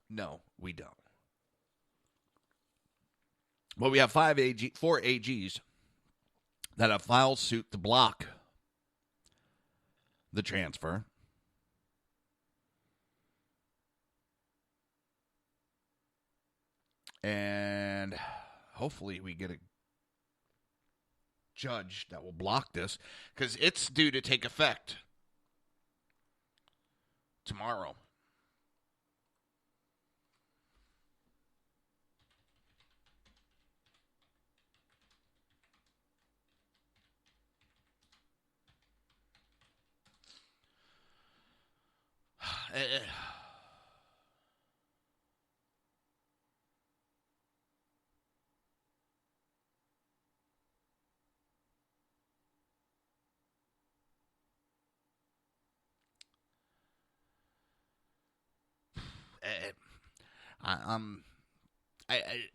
No, we don't. Well, we have 4 AGs that have filed suit to block the transfer. And hopefully we get a judge that will block this, because it's due to take effect tomorrow.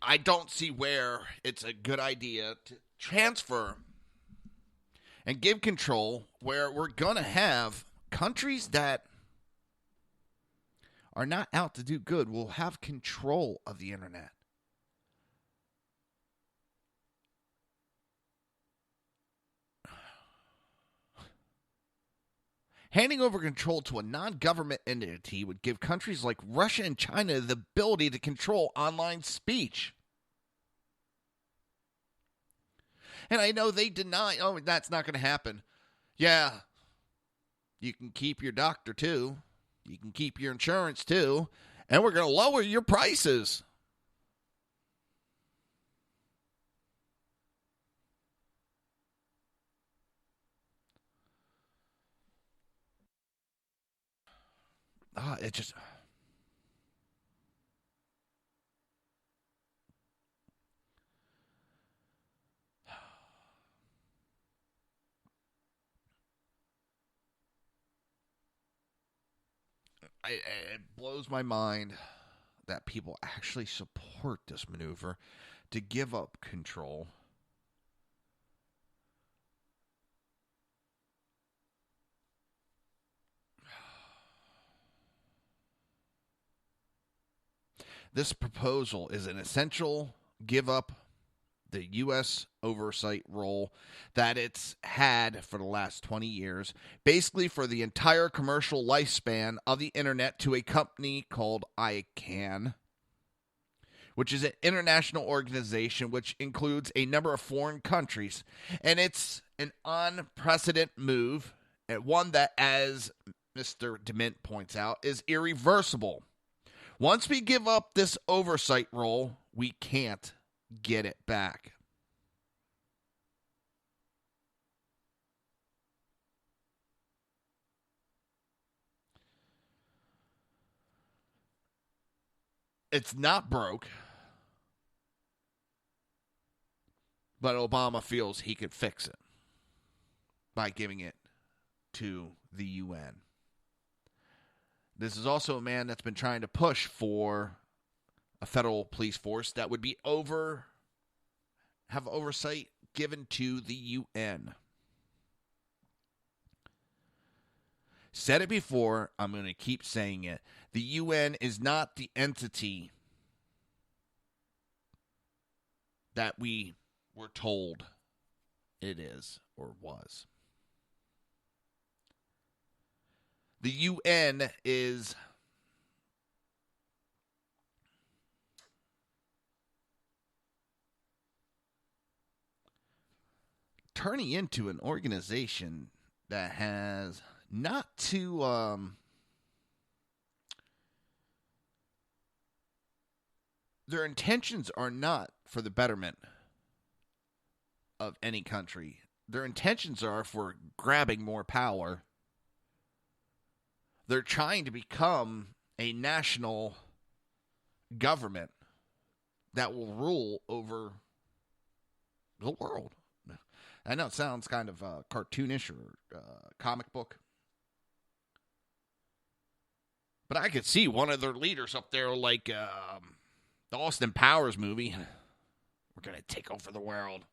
I don't see where it's a good idea to transfer and give control where we're going to have countries that are not out to do good will have control of the internet. Handing over control to a non-government entity would give countries like Russia and China the ability to control online speech. And I know they deny, oh, that's not going to happen. Yeah, you can keep your doctor too. You can keep your insurance too. And we're going to lower your prices. it just... It blows my mind that people actually support this maneuver to give up control. This proposal is an essential give up the U.S. oversight role that it's had for the last 20 years, basically for the entire commercial lifespan of the internet, to a company called ICANN, which is an international organization which includes a number of foreign countries. And it's an unprecedented move, and one that, as Mr. DeMint points out, is irreversible. Once we give up this oversight role, we can't get it back. It's not broke, but Obama feels he could fix it by giving it to the UN. This is also a man that's been trying to push for a federal police force that would be have oversight given to the UN. Said it before, I'm going to keep saying it. The UN is not the entity that we were told it is or was. The UN is turning into an organization that has not to their intentions are not for the betterment of any country. Their intentions are for grabbing more power. They're trying to become a national government that will rule over the world. I know it sounds kind of cartoonish or comic book, but I could see one of their leaders up there like the Austin Powers movie. We're going to take over the world.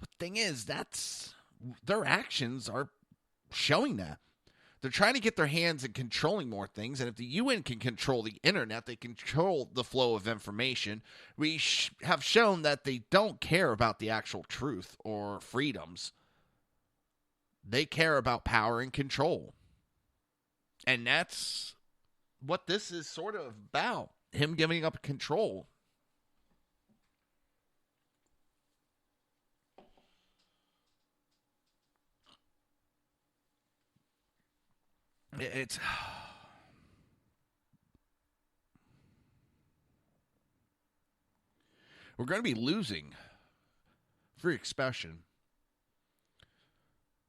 The thing is, their actions are showing that. They're trying to get their hands in controlling more things, and if the UN can control the internet, they control the flow of information. We have shown that they don't care about the actual truth or freedoms. They care about power and control. And that's what this is sort of about, him giving up control. It's we're going to be losing free expression,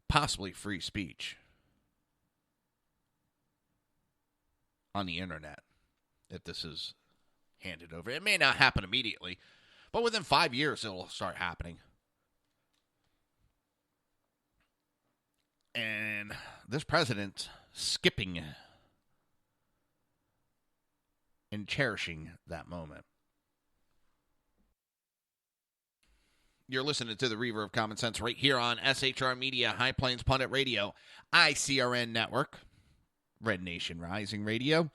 possibly free speech on the internet if this is handed over. It may not happen immediately, but within 5 years it'll start happening. And this president skipping and cherishing that moment. You're listening to the Reaver of Common Sense right here on SHR Media, High Plains Pundit Radio, ICRN Network, Red Nation Rising Radio,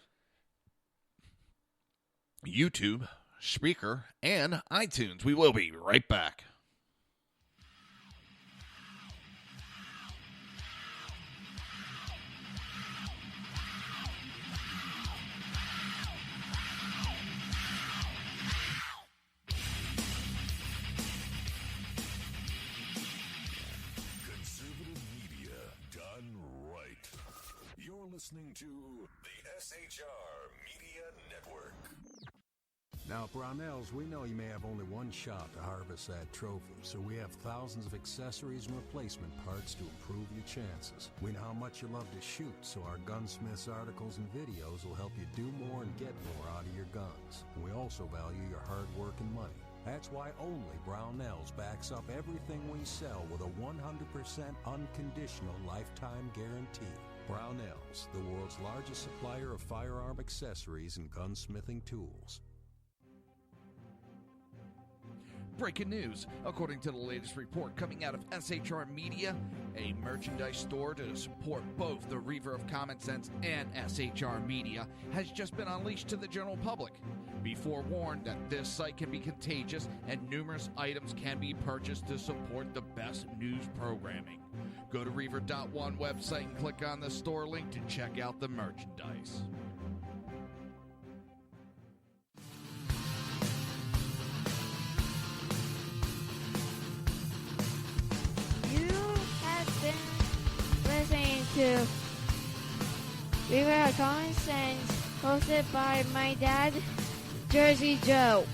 YouTube, Spreaker, and iTunes. We will be right back. Listening to the SHR Media Network. Now, at Brownells, we know you may have only one shot to harvest that trophy, so we have thousands of accessories and replacement parts to improve your chances. We know how much you love to shoot, so our gunsmiths articles and videos will help you do more and get more out of your guns. We also value your hard work and money. That's why only Brownells backs up everything we sell with a 100% unconditional lifetime guarantee. Brownells, the world's largest supplier of firearm accessories and gunsmithing tools. Breaking news. According to the latest report coming out of SHR Media, a merchandise store to support both the Reaver of Common Sense and SHR Media has just been unleashed to the general public. Be forewarned that this site can be contagious and numerous items can be purchased to support the best news programming. Go to Reaver.one website and click on the store link to check out the merchandise. Listening to Reaver of Common Sense, hosted by my dad, Jersey Joe.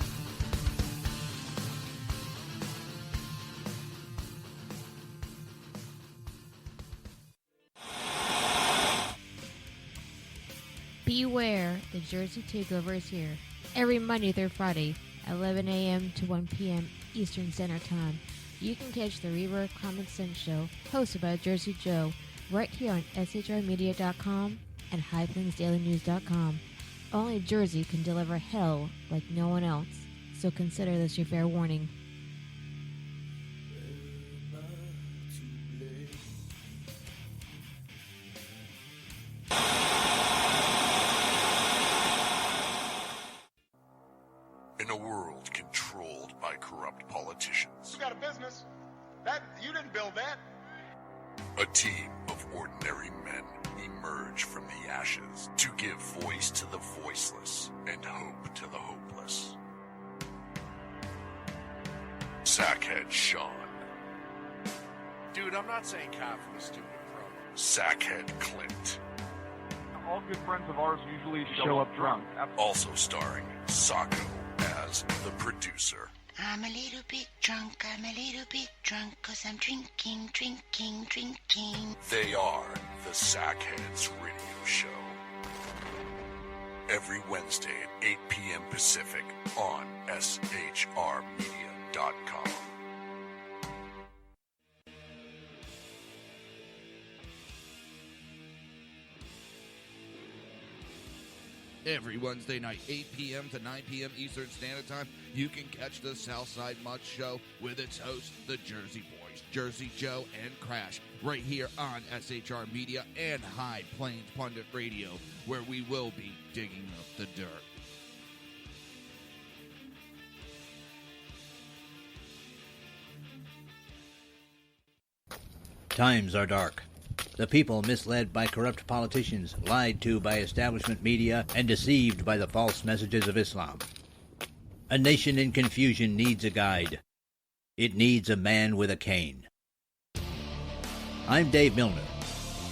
Beware, the Jersey Takeover is here. Every Monday through Friday, 11 a.m. to 1 p.m. Eastern Standard Time. You can catch the Reaver of Common Sense show, hosted by Jersey Joe, right here on shrmedia.com and highplainsdailynews.com. Only Jersey can deliver hell like no one else, so consider this your fair warning. In a world controlled by corrupt politicians, You got a business. That you didn't build that. a team of ordinary men emerge from the ashes to give voice to the voiceless and hope to the hopeless. Sackhead Sean, Dude, I'm not saying coffee is stupid, bro. Sackhead Clint, All good friends of ours usually show up drunk. also starring Sacco as the producer. I'm a little bit drunk, cause I'm drinking. They are the Sackheads Radio Show. Every Wednesday at 8 p.m. Pacific on shrmedia.com. Every Wednesday night, 8 p.m. to 9 p.m. Eastern Standard Time, you can catch the Southside Much Show with its hosts, the Jersey Boys, Jersey Joe and Crash, right here on SHR Media and High Plains Pundit Radio, where we will be digging up the dirt. Times are dark. The people misled by corrupt politicians, lied to by establishment media, and deceived by the false messages of Islam. A nation in confusion needs a guide. It needs a man with a cane. I'm Dave Milner.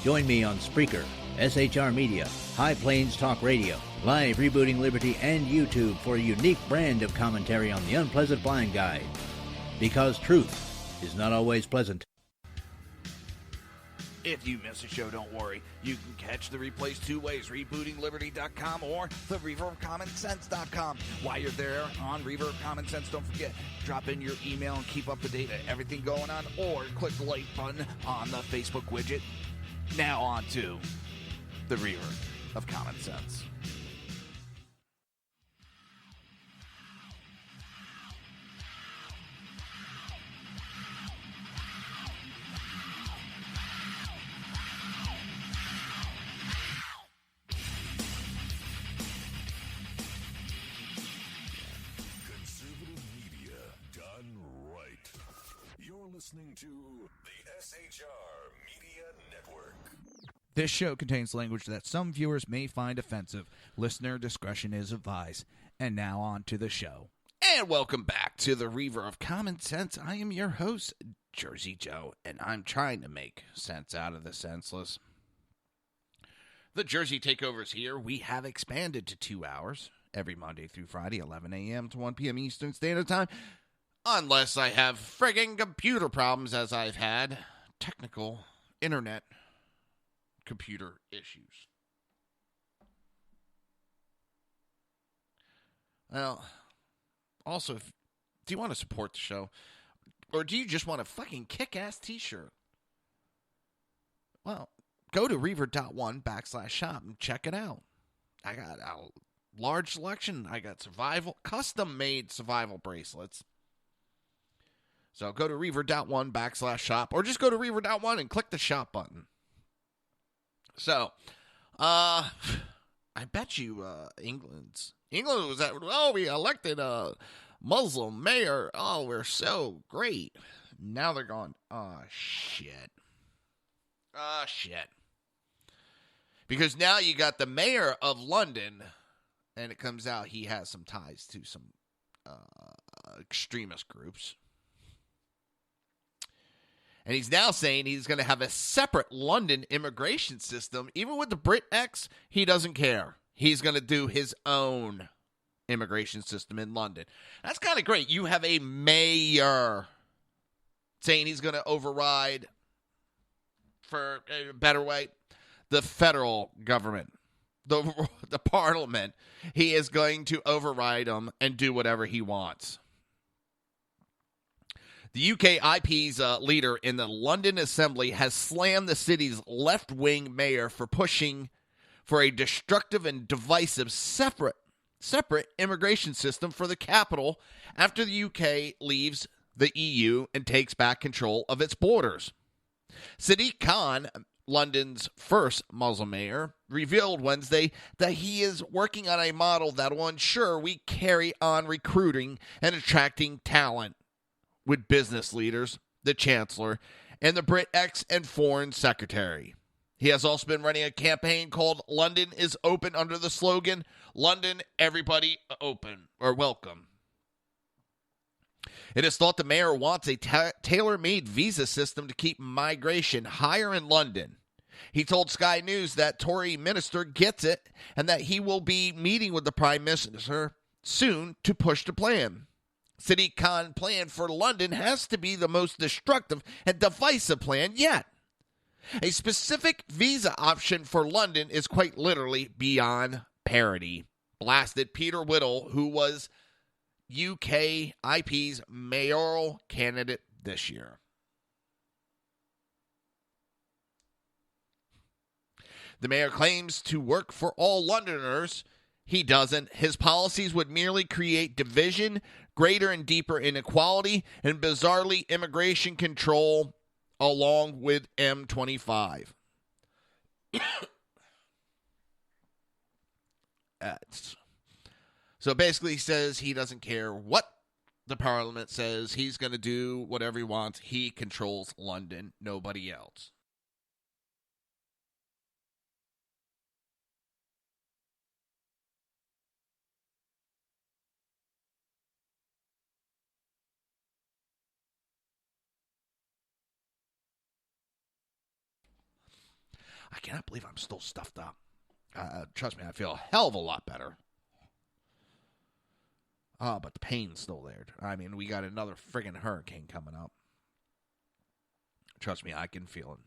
Join me on Spreaker, SHR Media, High Plains Talk Radio, Live Rebooting Liberty, and YouTube for a unique brand of commentary on the unpleasant blind guide. Because truth is not always pleasant. If you miss a show, don't worry. You can catch the replays two ways, rebootingliberty.com or the reaverofcommonsense.com. While you're there on Reaver of Common Sense, don't forget, drop in your email and keep up to date on everything going on, or click the like button on the Facebook widget. Now on to the Reaver of Common Sense. Listening to the SHR Media Network. This show contains language that some viewers may find offensive. Listener discretion is advised. And now on to the show. And welcome back to the Reaver of Common Sense. I am your host, Jersey Joe, and I'm trying to make sense out of the senseless. The Jersey Takeover is here. We have expanded to 2 hours. every Monday through Friday, 11 a.m. to 1 p.m. Eastern Standard Time, unless I have friggin' computer problems, as I've had technical internet computer issues. Well, also, do you want to support the show? Or do you just want a fucking kick-ass t-shirt? Well, go to reaver.one/shop and check it out. I got a large selection. I got custom-made survival bracelets. So go to reaver.one/shop, or just go to reaver.one and click the shop button. So, I bet you England was at, we elected a Muslim mayor. Oh, we're so great. Now they're going, shit. Shit. Because now you got the mayor of London, and it comes out he has some ties to some extremist groups. And he's now saying he's going to have a separate London immigration system. Even with the Brit X, he doesn't care. He's going to do his own immigration system in London. That's kind of great. You have a mayor saying he's going to override, for a better way, the federal government, the parliament. He is going to override them and do whatever he wants. The UK IP's leader in the London Assembly has slammed the city's left-wing mayor for pushing for a destructive and divisive separate immigration system for the capital after the UK leaves the EU and takes back control of its borders. Sadiq Khan, London's first Muslim mayor, revealed Wednesday that he is working on a model that will ensure we carry on recruiting and attracting talent with business leaders, the Chancellor, and the Brit Ex and Foreign Secretary. He has also been running a campaign called London is Open under the slogan, London, everybody open, or welcome. It is thought the mayor wants a tailor-made visa system to keep migration higher in London. He told Sky News that Tory minister gets it and that he will be meeting with the Prime Minister soon to push the plan. Sadiq Khan's plan for London has to be the most destructive and divisive plan yet. A specific visa option for London is quite literally beyond parody, blasted Peter Whittle, who was UK IP's mayoral candidate this year. The mayor claims to work for all Londoners. He doesn't. His policies would merely create division, greater and deeper inequality, and bizarrely immigration control along with M25. So basically he says he doesn't care what the parliament says. He's going to do whatever he wants. He controls London, nobody else. I cannot believe I'm still stuffed up. Trust me, I feel a hell of a lot better. But the pain's still there. I mean, we got another friggin' hurricane coming up. Trust me, I can feel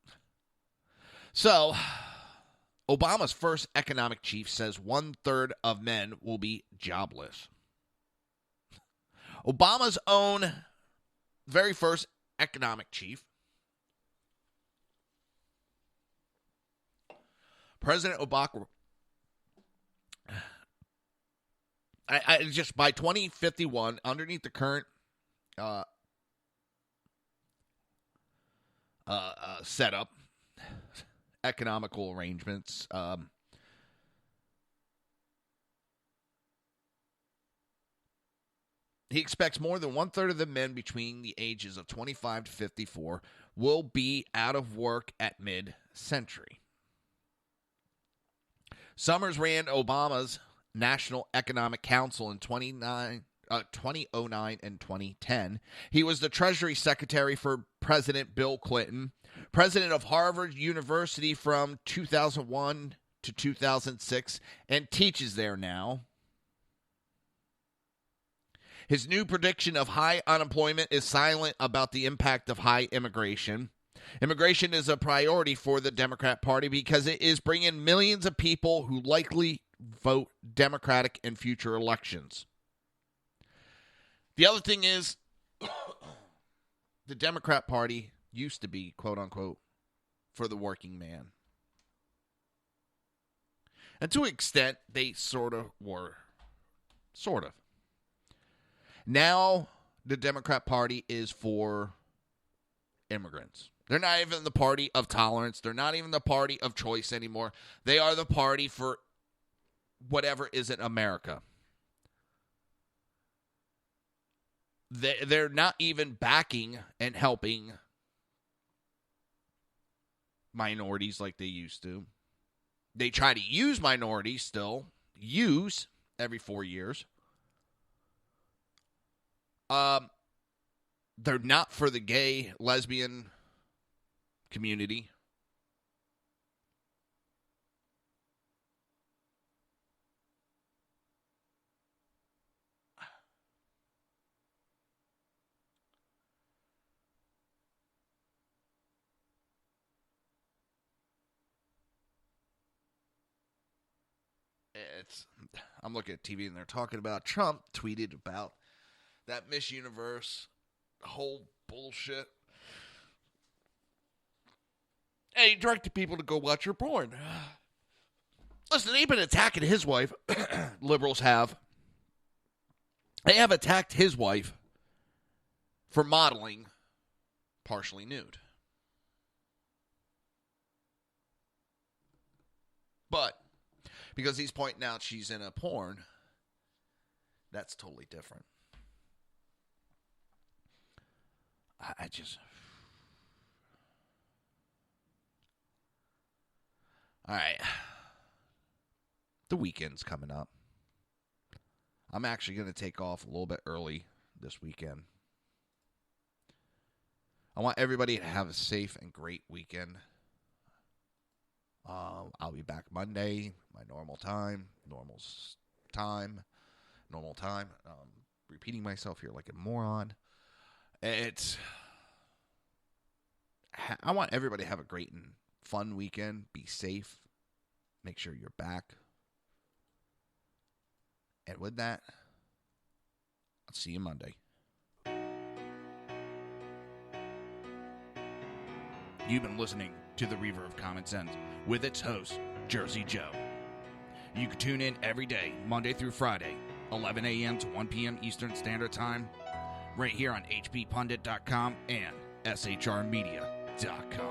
it. So, Obama's first economic chief says 1/3 of men will be jobless. Obama's own very first economic chief, President Obama, I just by 2051, underneath the current setup, economical arrangements, he expects more than 1/3 of the men between the ages of 25 to 54 will be out of work at mid-century. Summers ran Obama's National Economic Council in 2009 and 2010. He was the Treasury Secretary for President Bill Clinton, president of Harvard University from 2001 to 2006 and teaches there now. His new prediction of high unemployment is silent about the impact of high immigration. Immigration is a priority for the Democrat Party because it is bringing millions of people who likely vote Democratic in future elections. The other thing is, the Democrat Party used to be, quote unquote, for the working man. And to an extent, they sort of were. Sort of. Now, the Democrat Party is for immigrants. They're not even the party of tolerance. They're not even the party of choice anymore. They are the party for whatever isn't America. They're not even backing and helping minorities like they used to. They try to use minorities still. Use every 4 years. They're not for the gay, lesbian community. I'm looking at TV and they're talking about Trump tweeted about that Miss Universe whole bullshit. Hey, he directed people to go watch your porn. Listen, they've been attacking his wife. Liberals have. They have attacked his wife for modeling partially nude. But because he's pointing out she's in a porn, that's totally different. I just... All right. The weekend's coming up. I'm actually going to take off a little bit early this weekend. I want everybody to have a safe and great weekend. I'll be back Monday, my normal time. Repeating myself here like a moron. I want everybody to have a great and fun weekend. Be safe. Make sure you're back. And with that, I'll see you Monday. You've been listening to the Reaver of Common Sense with its host, Jersey Joe. You can tune in every day, Monday through Friday, 11 a.m. to 1 p.m. Eastern Standard Time, right here on hppundit.com and shrmedia.com.